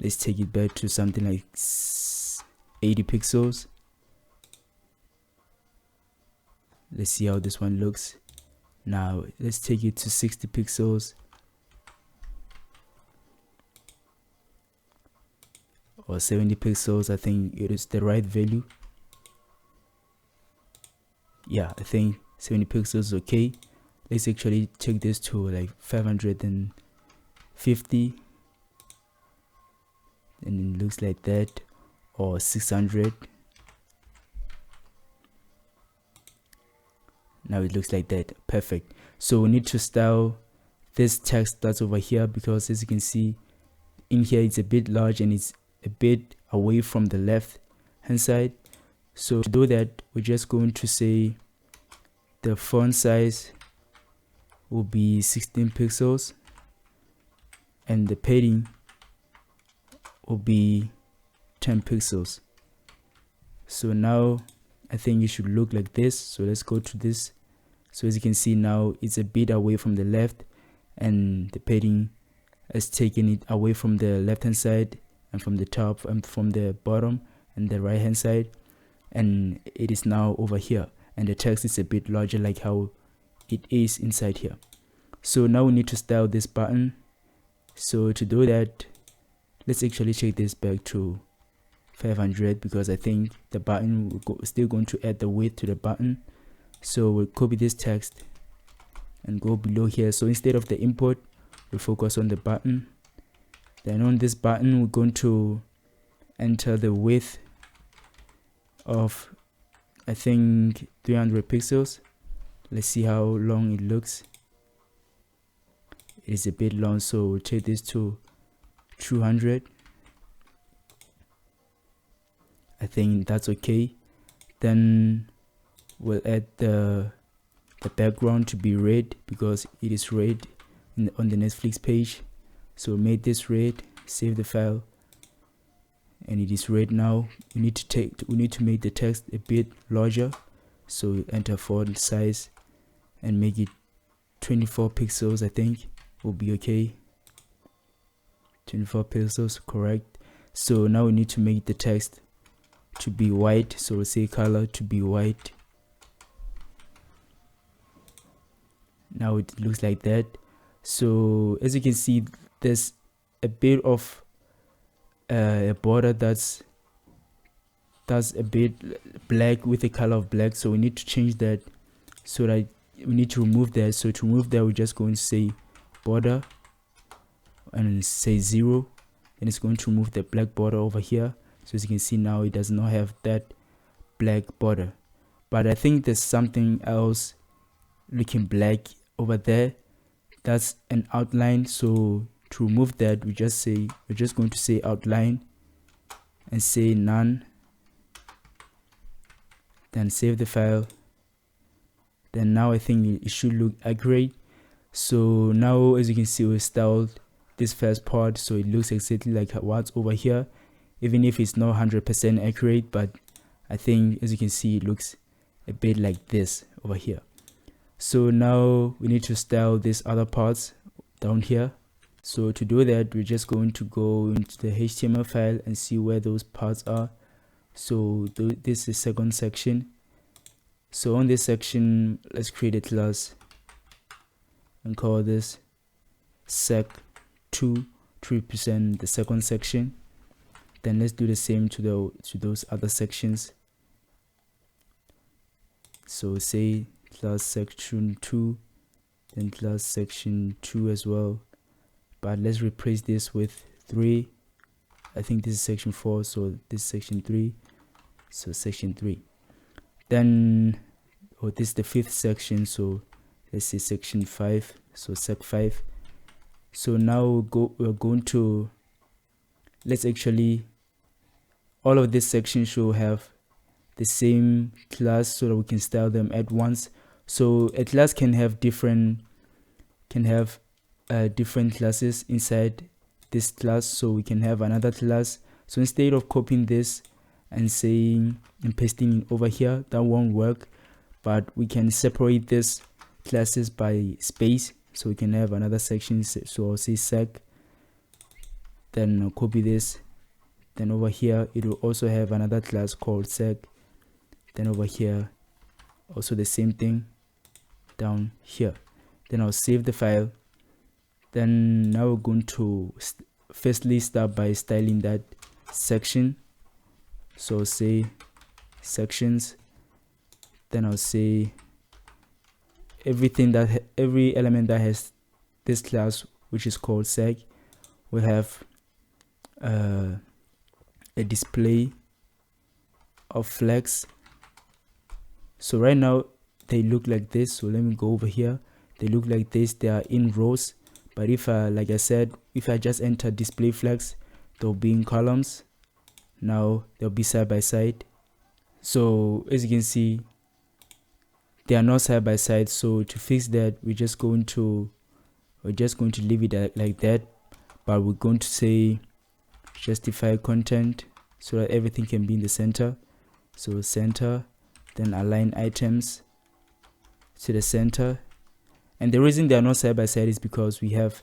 let's take it back to something like 80 pixels. Let's see how this one looks. Now let's take it to 60 pixels or 70 pixels. I think it is the right value. Yeah, I think 70 pixels is okay. Let's actually take this to like 550, and it looks like that, or 600. Now it looks like that. Perfect. So we need to style this text that's over here, because as you can see in here, it's a bit large and it's a bit away from the left hand side. So to do that, we're just going to say the font size will be 16 pixels and the padding will be 10 pixels. So now I think it should look like this. So let's go to this. So as you can see now, it's a bit away from the left, and the padding has taken it away from the left hand side and from the top and from the bottom and the right hand side, and it is now over here, and the text is a bit larger like how it is inside here. So now we need to style this button. So to do that, let's actually check this back to 500, because I think the button will still going to add the width to the button. So we'll copy this text and go below here. So instead of the import, we'll focus on the button. Then on this button, we're going to enter the width of, I think, 300 pixels. Let's see how long it looks. It is a bit long, so we'll take this to 200. I think that's okay. Then we'll add the background to be red, because it is red on the Netflix page. So make this red, save the file, and it is red now. We need to make the text a bit larger. So enter font size and make it 24 pixels. I think will be okay. 24 pixels, correct. So now we need to make the text to be white. So we'll say color to be white. Now it looks like that. So as you can see, there's a bit of a border that's a bit black with the color of black. So we need to change that, so that we need to remove that. So to remove that, we're just going to say border and say 0, and it's going to remove the black border over here. So as you can see now, it does not have that black border, but I think there's something else looking black over there. That's an outline. So to remove that, we're just going to say outline and say none, then save the file. Then now I think it should look accurate. So now as you can see, we styled this first part, so it looks exactly like what's over here, even if it's not 100% accurate, but I think as you can see, it looks a bit like this over here. So now we need to style these other parts down here. So to do that, we're just going to go into the HTML file and see where those parts are. So this is second section. So on this section, let's create a class and call this sec2 to represent the second section. Then let's do the same to those other sections. So say class section 2, then class section 2 as well, but let's replace this with 3. I think this is section 4, so this is section 3, so section 3. Then this is the 5th section, so let's say section 5, so sec 5. So now we're going to, let's actually, all of this section should have the same class so that we can style them at once. So a class can have different classes inside this class. So we can have another class. So instead of copying this and saying and pasting it over here, that won't work. But we can separate these classes by space. so we can have another section. So I'll say sec, then I'll copy this, then over here it will also have another class called sec, then over here also the same thing down here. Then I'll save the file. Then now we're going to firstly start by styling that section. So I'll say sections, then I'll say every element that has this class, which is called sec, will have a display of flex. So right now they look like this. So let me go over here. They look like this. They are in rows, but if like I said, if I just enter display flex, they'll be in columns. Now they'll be side by side. So as you can see, they are not side by side. So to fix that, we're just going to leave it like that, but we're going to say justify content so that everything can be in the center. So center, then align items to the center. And the reason they are not side by side is because we have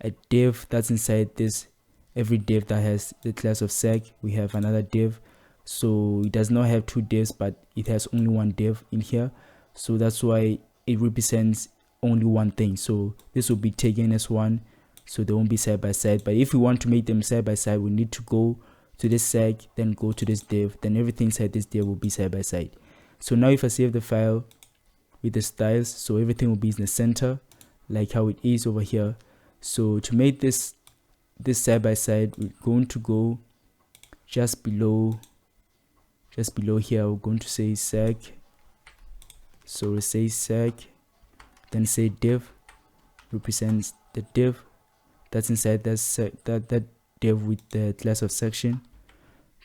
a div that's inside this. Every div that has the class of sec, we have another div. So it does not have two divs, but it has only one div in here. So that's why it represents only one thing. So this will be taken as one, so they won't be side by side. But if we want to make them side by side, we need to go to this sec, then go to this div, then everything inside this div will be side by side. So now if I save the file with the styles, so everything will be in the center like how it is over here. So to make this side by side, we're going to go just below here. We're going to say sec. So we say sec, then say div represents the div that's inside that div with the class of section.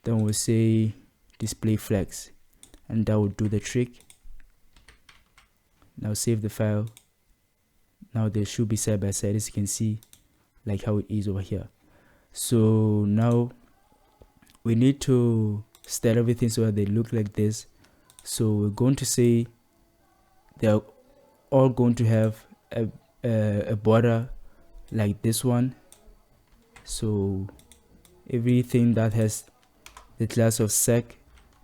Then we'll say display flex, and that will do the trick. Now save the file. Now they should be side by side, as you can see, like how it is over here. So now we need to style everything so that they look like this. So we're going to say they're all going to have a border like this one. So everything that has the class of sec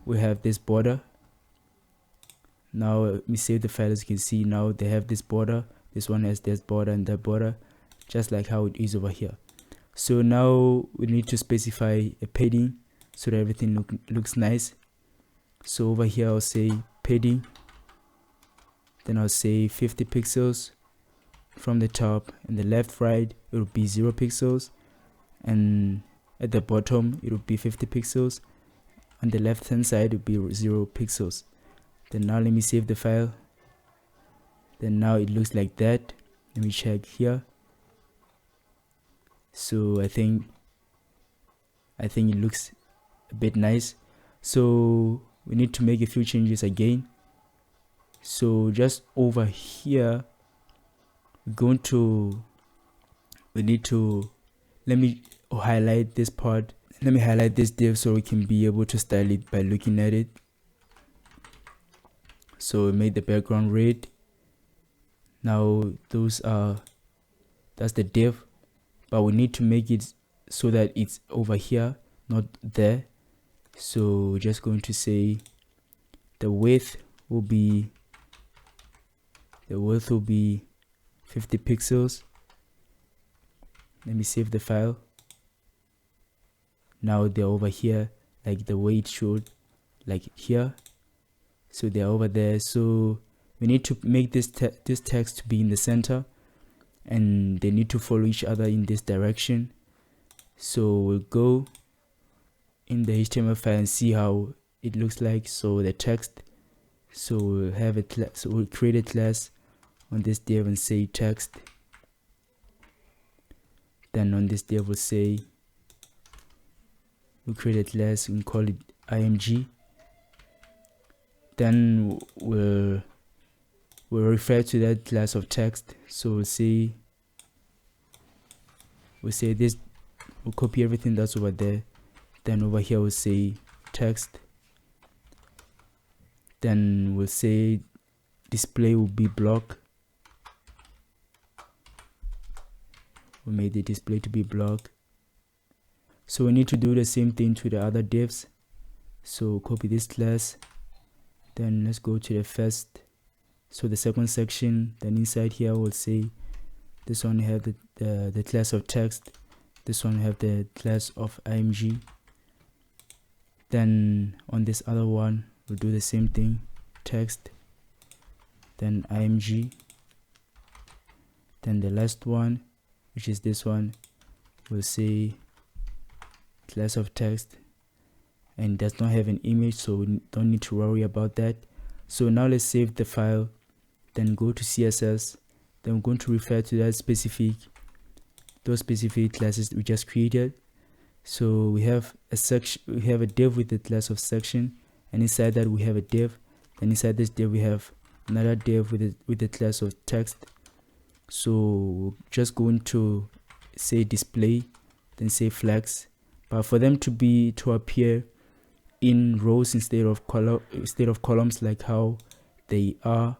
will have this border. Now let me save the file. As you can see, now they have this border. This one has this border and that border, just like how it is over here. So now we need to specify a padding so that everything looks nice. So over here I'll say padding, then I'll say 50 pixels from the top, and the left right it will be 0 pixels, and at the bottom it will be 50 pixels. On the left hand side it will be 0 pixels. Then now let me save the file. Then now it looks like that. Let me check here. So I think it looks a bit nice. So we need to make a few changes again. So just over here let me highlight this part. Let me highlight this div so we can be able to style it by looking at it. So we made the background red. Now that's the div, but we need to make it so that it's over here, not there. So we're just going to say the width will be 50 pixels. Let me save the file. Now they're over here like the way it showed, like here. So they're over there. So we need to make this text to be in the center, and they need to follow each other in this direction. So we'll go in the HTML file and see how it looks like. So the text, so we'll have a class, so we'll create a class on this div and say text. Then on this div we'll say, we'll create a class and call it img. Then we'll refer to that class of text. So we'll say this, we'll copy everything that's over there. Then over here we'll say text. Then we'll say display will be block. we made the display to be block. So we need to do the same thing to the other divs. So copy this class, then let's go to the first, so the second section. Then inside here we'll say this one have the class of text, this one have the class of img. Then on this other one we'll do the same thing, text, then img. Then the last one, which is this one, we'll say class of text, and does not have an image, so we don't need to worry about that. So now let's save the file, then go to CSS, then we're going to refer to those specific classes we just created. So we have a section, we have a div with the class of section, and inside that we have a div, and inside this div we have another div with the class of text. So we're just going to say display, then say flex, but for them to appear in rows instead of columns, like how they are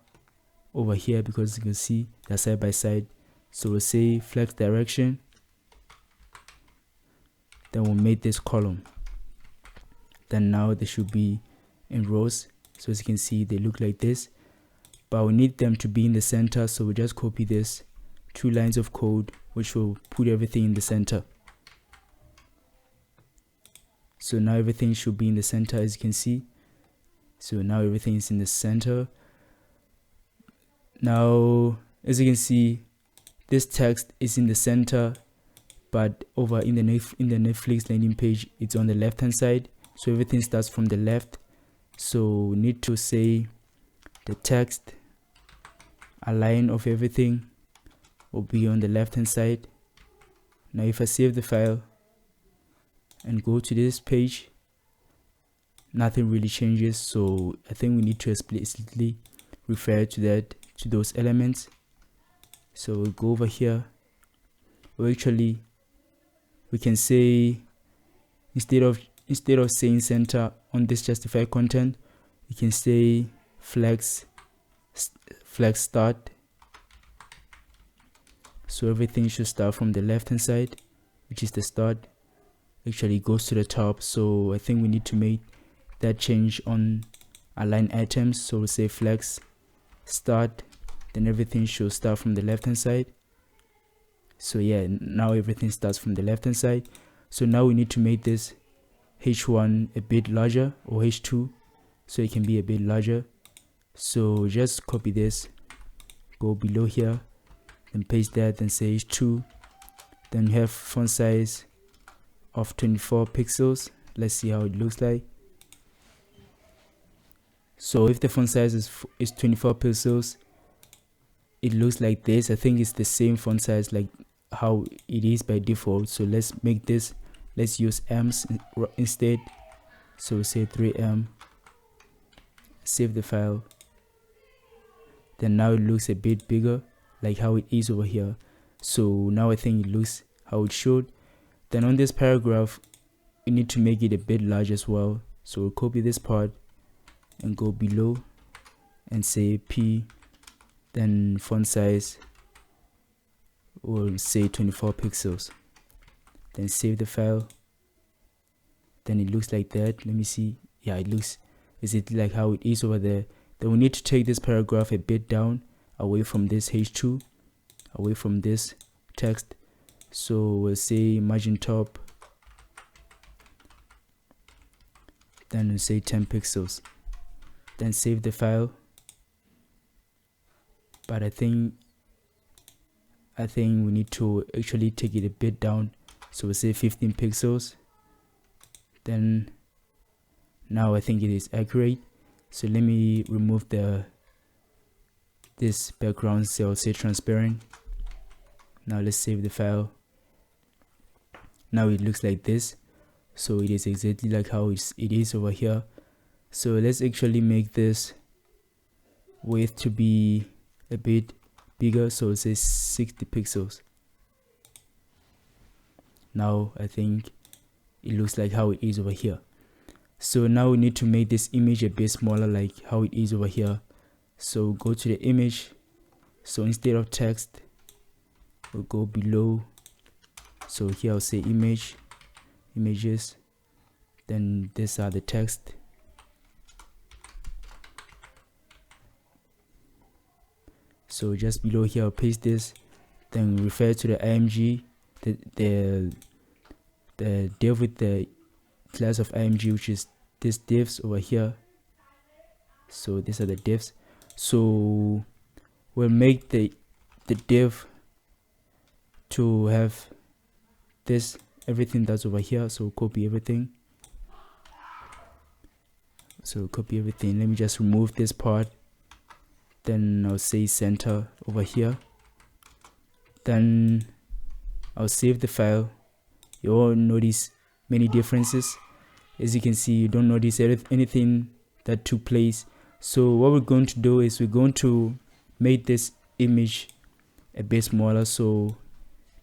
over here, because you can see they're side by side. So we'll say flex direction, then we'll make this column, then now they should be in rows. So as you can see, they look like this, but we need them to be in the center. So we just copy this 2 lines of code which will put everything in the center. So now everything should be in the center, as you can see. So now everything is in the center. Now as you can see, this text is in the center, but over in the Netflix landing page, it's on the left hand side. So everything starts from the left. So we need to say the text align of everything will be on the left hand side. Now if I save the file and go to this page, nothing really changes. So I think we need to explicitly refer to those elements. So we'll go over here, or actually we can say, instead of saying center on this justify content, we can say flex start. So everything should start from the left hand side, which is the start. Actually goes to the top. So I think we need to make that change on align items. So we'll say flex start, then everything should start from the left hand side. So yeah, now everything starts from the left hand side. So now we need to make this h1 a bit larger, or h2, so it can be a bit larger. So just copy this, go below here, then paste that, then say h2, then you have font size of 24 pixels. Let's see how it looks like. So if the font size is 24 pixels, it looks like this. I think it's the same font size like how it is by default. So let's make this, let's use m's instead. So we say 3m, save the file, then now it looks a bit bigger like how it is over here. So now I think it looks how it should. Then on this paragraph, we need to make it a bit large as well. So we'll copy this part and go below and say p, then font size will say 24 pixels, then save the file. Then it looks like that. Let me see. Yeah, it looks exactly like how it is over there. Then we need to take this paragraph a bit down, away from this h2, away from this text. So we'll say margin top, then we'll say 10 pixels, then save the file. But I think we need to actually take it a bit down. So we'll say 15 pixels. Then now I think it is accurate. So let me remove this background, so I'll say transparent. Now let's save the file. Now it looks like this. So it is exactly like how it is over here. So let's actually make this width to be a bit bigger. So it says 60 pixels. Now I think it looks like how it is over here. So now we need to make this image a bit smaller like how it is over here. So go to the image. So instead of text, we'll go below So here I'll say images, then these are the text. So just below here I'll paste this, then refer to the img, the div with the class of img, which is this divs over here. So these are the divs. So we'll make the div to have this, everything that's over here. So copy everything. Let me just remove this part, then I'll say center over here, then I'll save the file. You won't notice many differences. As you can see, you don't notice anything that took place. So what we're going to do is we're going to make this image a bit smaller. So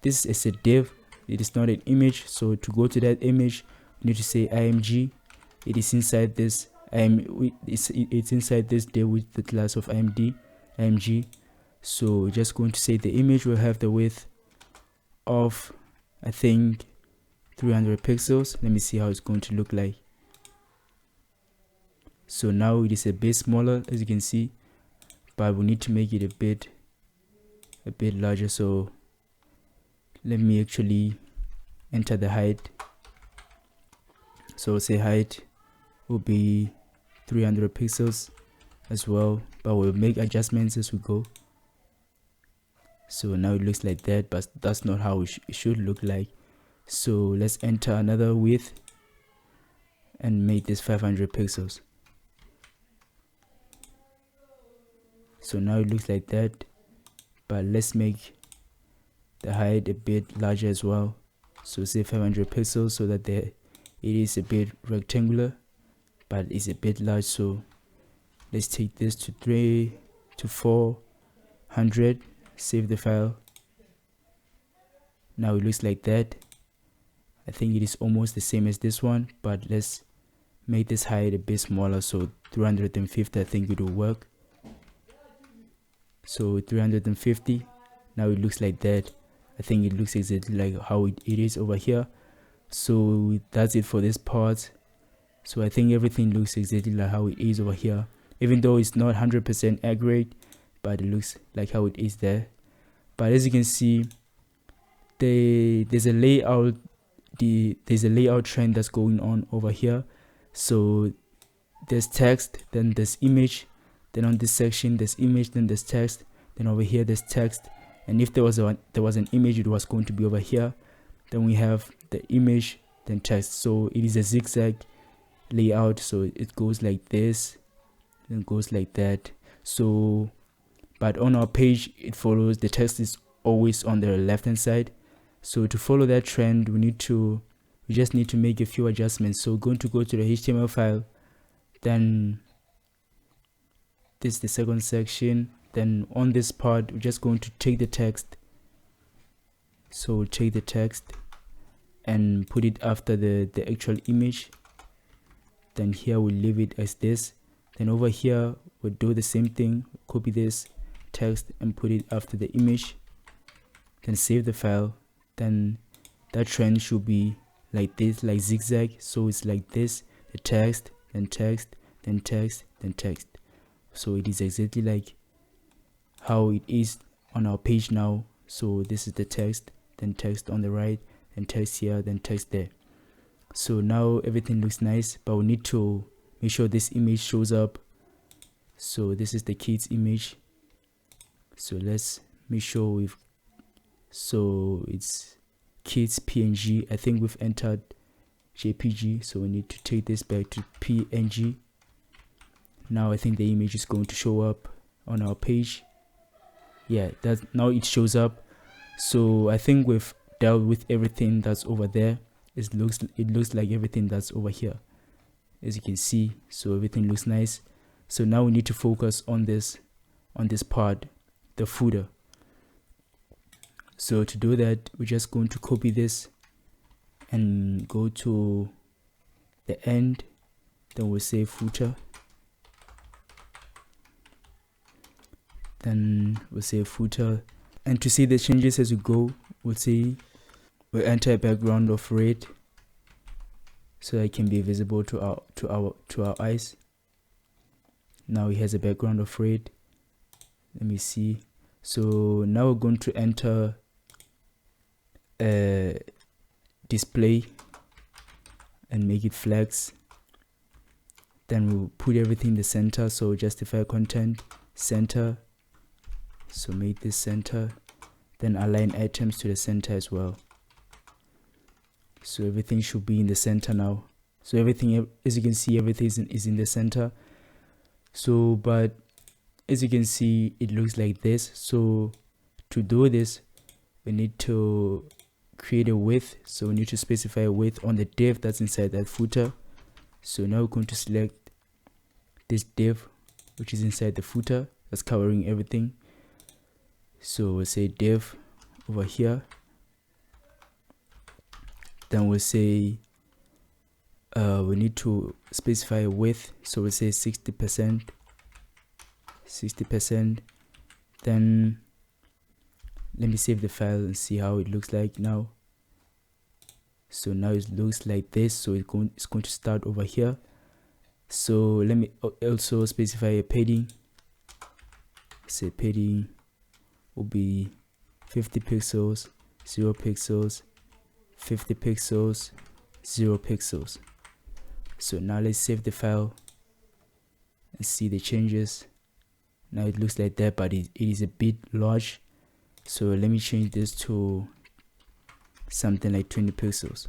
this is a div, it is not an image. So to go to that image, we need to say img. It is inside this it's inside this div with the class of img. So we're just going to say the image will have the width of, I think, 300 pixels. Let me see how it's going to look like. So now it is a bit smaller, as you can see, but we need to make it a bit larger. So let me actually enter the height. So say height will be 300 pixels as well, but we'll make adjustments as we go. So now it looks like that, but that's not how it should look like. So let's enter another width and make this 500 pixels. So now it looks like that, but let's make the height a bit larger as well. So say 500 pixels, so that it is a bit rectangular, but it's a bit large. So let's take this to 400, save the file. Now it looks like that. I think it is almost the same as this one, but let's make this height a bit smaller. So 350, I think it will work. So 350, now it looks like that. I think it looks exactly like how it is over here. So that's it for this part. So I think everything looks exactly like how it is over here, even though it's not 100% accurate, but it looks like how it is there. But as you can see, there's a layout trend that's going on over here. So there's text, then there's image, then on this section there's image, then there's text, then over here there's text, and if there was an image, it was going to be over here. Then we have the image, then text. So it is a zigzag layout, so it goes like this, then goes like that. So but on our page, it follows, the text is always on the left hand side. So to follow that trend, we just need to make a few adjustments. So we're going to go to the HTML file, then this is the second section. Then on this part, we're just going to take the text. So we'll take the text and put it after the actual image. Then here we'll leave it as this. Then over here we'll do the same thing, copy this text and put it after the image, then save the file. Then that trend should be like this, like zigzag. So it's like this, the text, then text, then text, then text. So it is exactly like how it is on our page now. So this is the text, then text on the right, then text here, then text there. So now everything looks nice, but we need to make sure this image shows up. So this is the kids image. So let's make sure so it's kids PNG. I think we've entered JPG, so we need to take this back to PNG. Now I think the image is going to show up on our page. Yeah, now it shows up. So I think we've dealt with everything that's over there. It looks like everything that's over here, as you can see. So everything looks nice. So now we need to focus on this part, the footer. So to do that, we're just going to copy this and go to the end, then we'll say footer, then we'll say footer, and to see the changes as we go, we'll say we'll enter a background of red so that it can be visible to our eyes. Now it has a background of red. Let me see. So now we're going to enter a display and make it flex. Then we'll put everything in the center, so justify content center, so make this center, then align items to the center as well. So everything should be in the center now. So everything, as you can see, everything is in the center. So but as you can see, it looks like this. So to do this, we need to create a width. So we need to specify a width on the div that's inside that footer. So now we're going to select this div which is inside the footer that's covering everything. So we'll say div over here, then we'll say we need to specify a width, so we'll say 60%, then let me save the file and see how it looks like now. So now it looks like this. So it's going to start over here. So let me also specify a padding. Say padding will be 50 pixels, 0 pixels, 50 pixels, 0 pixels. So now let's save the file and see the changes. Now it looks like that, but it is a bit large. So let me change this to something like 20 pixels.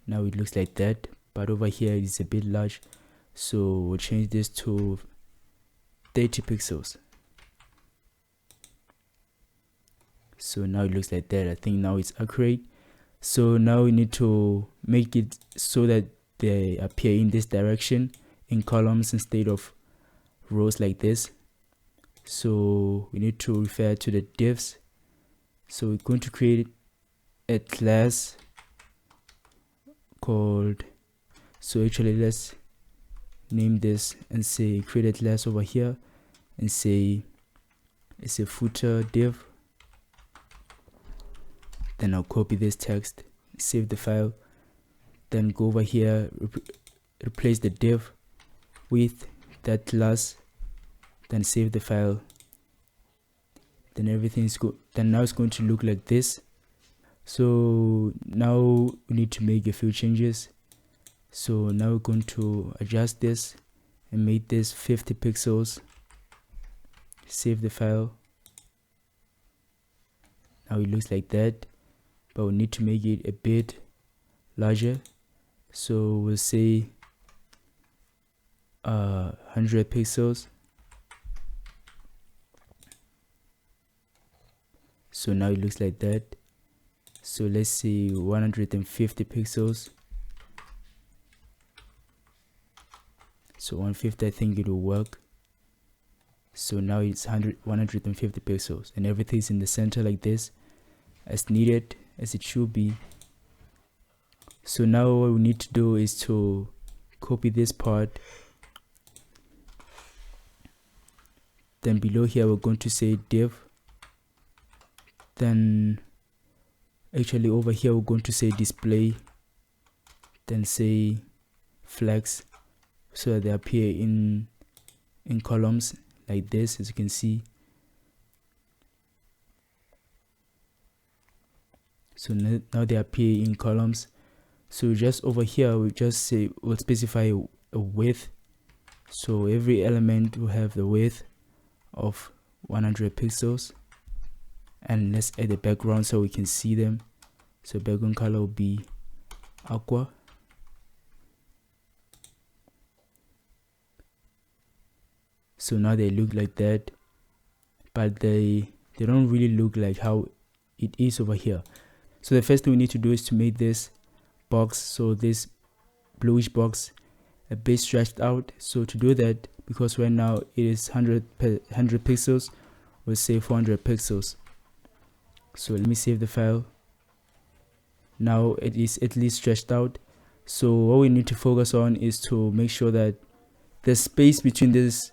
Now it looks like that, but over here it is a bit large. So we'll change this to 30 pixels. So now it looks like that. I think now it's accurate. So now we need to make it so that they appear in this direction in columns instead of rows like this. So we need to refer to the divs. So we're going to create a class called, so actually let's name this and say create a class over here and say it's a footer div. Then I'll copy this text, save the file, then go over here, replace the div with that class, then save the file. Then everything's good. Then now it's going to look like this. So now we need to make a few changes. So now we're going to adjust this and make this 50 pixels. Save the file. Now it looks like that, but we need to make it a bit larger. So we'll say 100 pixels. So now it looks like that. So let's say 150 pixels. So 150, I think it will work. So now it's 150 pixels, and everything's in the center like this, as needed, as it should be. So now what we need to do is to copy this part. Then below here we're going to say div. Then actually over here we're going to say display, then say flex, so that they appear in columns like this, as you can see. So now they appear in columns. So just over here we just say we'll specify a width. So every element will have the width of 100 pixels. And let's add the background so we can see them. So background color will be aqua. So now they look like that, but they don't really look like how it is over here. So the first thing we need to do is to make this box, so this bluish box, a bit stretched out. So to do that, because right now it is 100 pixels, we'll say 400 pixels. So let me save the file. Now it is at least stretched out. So what we need to focus on is to make sure that the space between this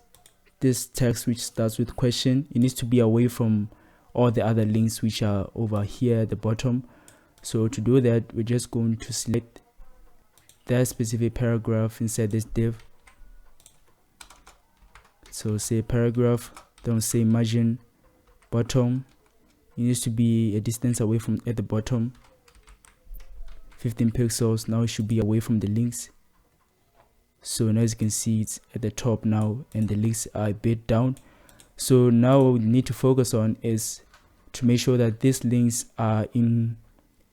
text, which starts with question, it needs to be away from all the other links which are over here at the bottom. So to do that, we're just going to select that specific paragraph inside this div. So say paragraph, don't say margin bottom. It needs to be a distance away from at the bottom, 15 pixels. Now it should be away from the links. So now as you can see, it's at the top now and the links are a bit down. So now what we need to focus on is to make sure that these links are in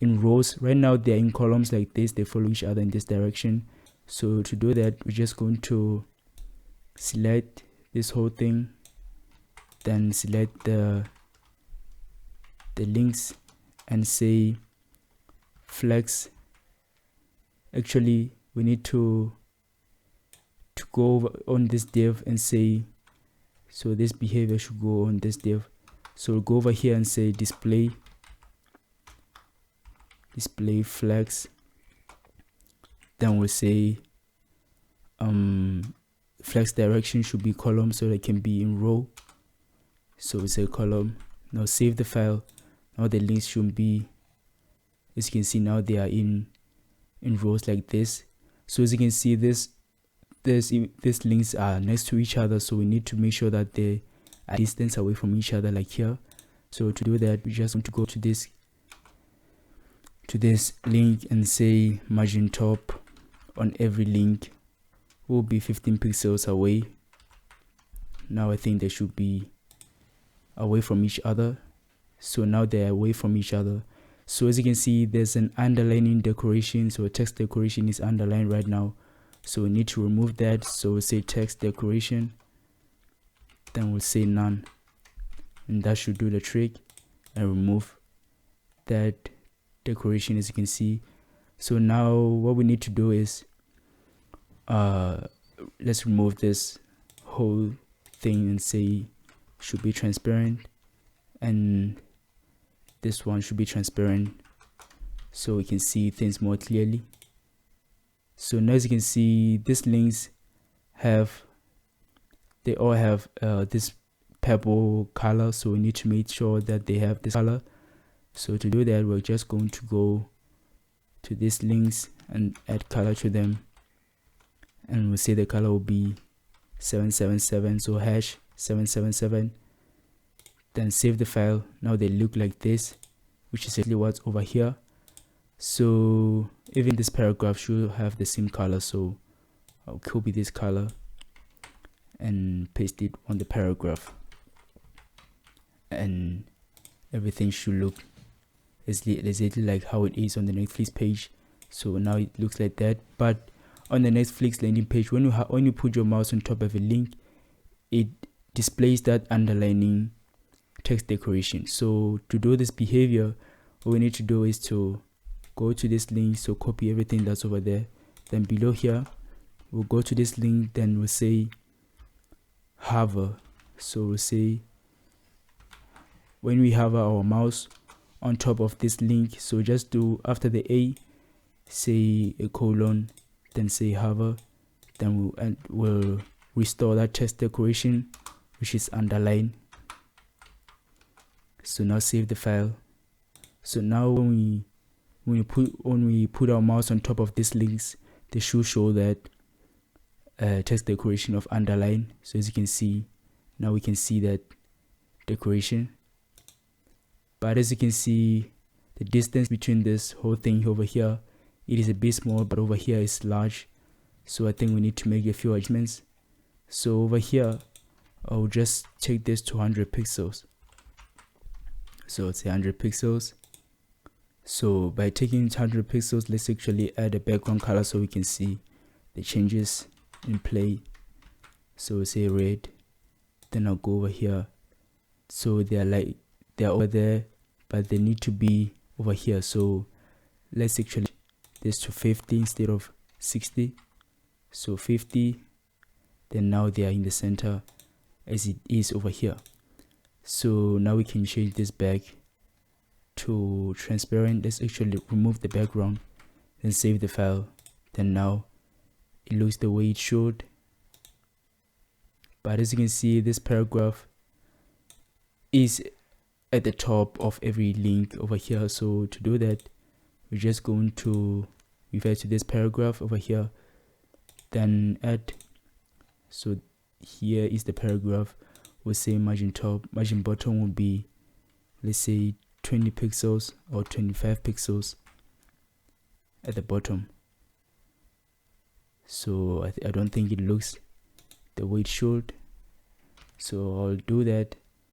rows. Right now they're in columns like this, they follow each other in this direction. So to do that, we're just going to select this whole thing, then select the links and say flex. Actually we need to go over on this div and say, so this behavior should go on this div. So we'll go over here and say display flex, then we'll say flex direction should be column, so they can be in row. So we say column. Now save the file. Now the links should be, as you can see, now they are in rows like this. So as you can see, these links are next to each other, so we need to make sure that they are distance away from each other, like here. So to do that, we just want to go to this link and say margin top on every link will be 15 pixels away. Now I think they should be away from each other. So now they're away from each other. So as you can see, there's an underlining decoration, so text decoration is underlined right now, so we need to remove that. So we'll say text decoration, then we'll say none, and that should do the trick and remove that decoration, as you can see. So now what we need to do is let's remove this whole thing and say should be transparent, and this one should be transparent so we can see things more clearly. So now as you can see, these links they all have this purple color, so we need to make sure that they have this color. So to do that, we're just going to go to these links and add color to them, and we'll say the color will be 777, so hash 777. Then save the file. Now they look like this, which is exactly what's over here. So even this paragraph should have the same color, so I'll copy this color and paste it on the paragraph, and everything should look exactly like how it is on the Netflix page. So now it looks like that. But on the Netflix landing page, when you put your mouse on top of a link, it displays that underlining text decoration. So to do this behavior, what we need to do is to go to this link, so copy everything that's over there, then below here we'll go to this link, then we'll say hover. So we'll say when we hover our mouse on top of this link, so just do after the A, say a colon, then say hover, then we'll restore that text decoration which is underlined. So now save the file. So now when we put our mouse on top of these links, they should show that text decoration of underline. So as you can see, now we can see that decoration. But as you can see, the distance between this whole thing over here, it is a bit small, but over here is large. So I think we need to make a few adjustments. So over here, I'll just take this to 100 pixels. So it's 100 pixels. So by taking 100 pixels, let's actually add a background color so we can see the changes in play. So we'll say red, then I'll go over here. So they're over there, but they need to be over here. So let's actually this to 50 instead of 60. So 50, then now they are in the center as it is over here. So now we can change this back to transparent. Let's actually remove the background, then save the file. Then now it looks the way it should. But as you can see, this paragraph is at the top of every link over here. So to do that, we're just going to refer to this paragraph over here, then add. So here is the paragraph. We'll say margin top, margin bottom will be, let's say 20 pixels or 25 pixels at the bottom. So I don't think it looks the way it should, so I'll do that.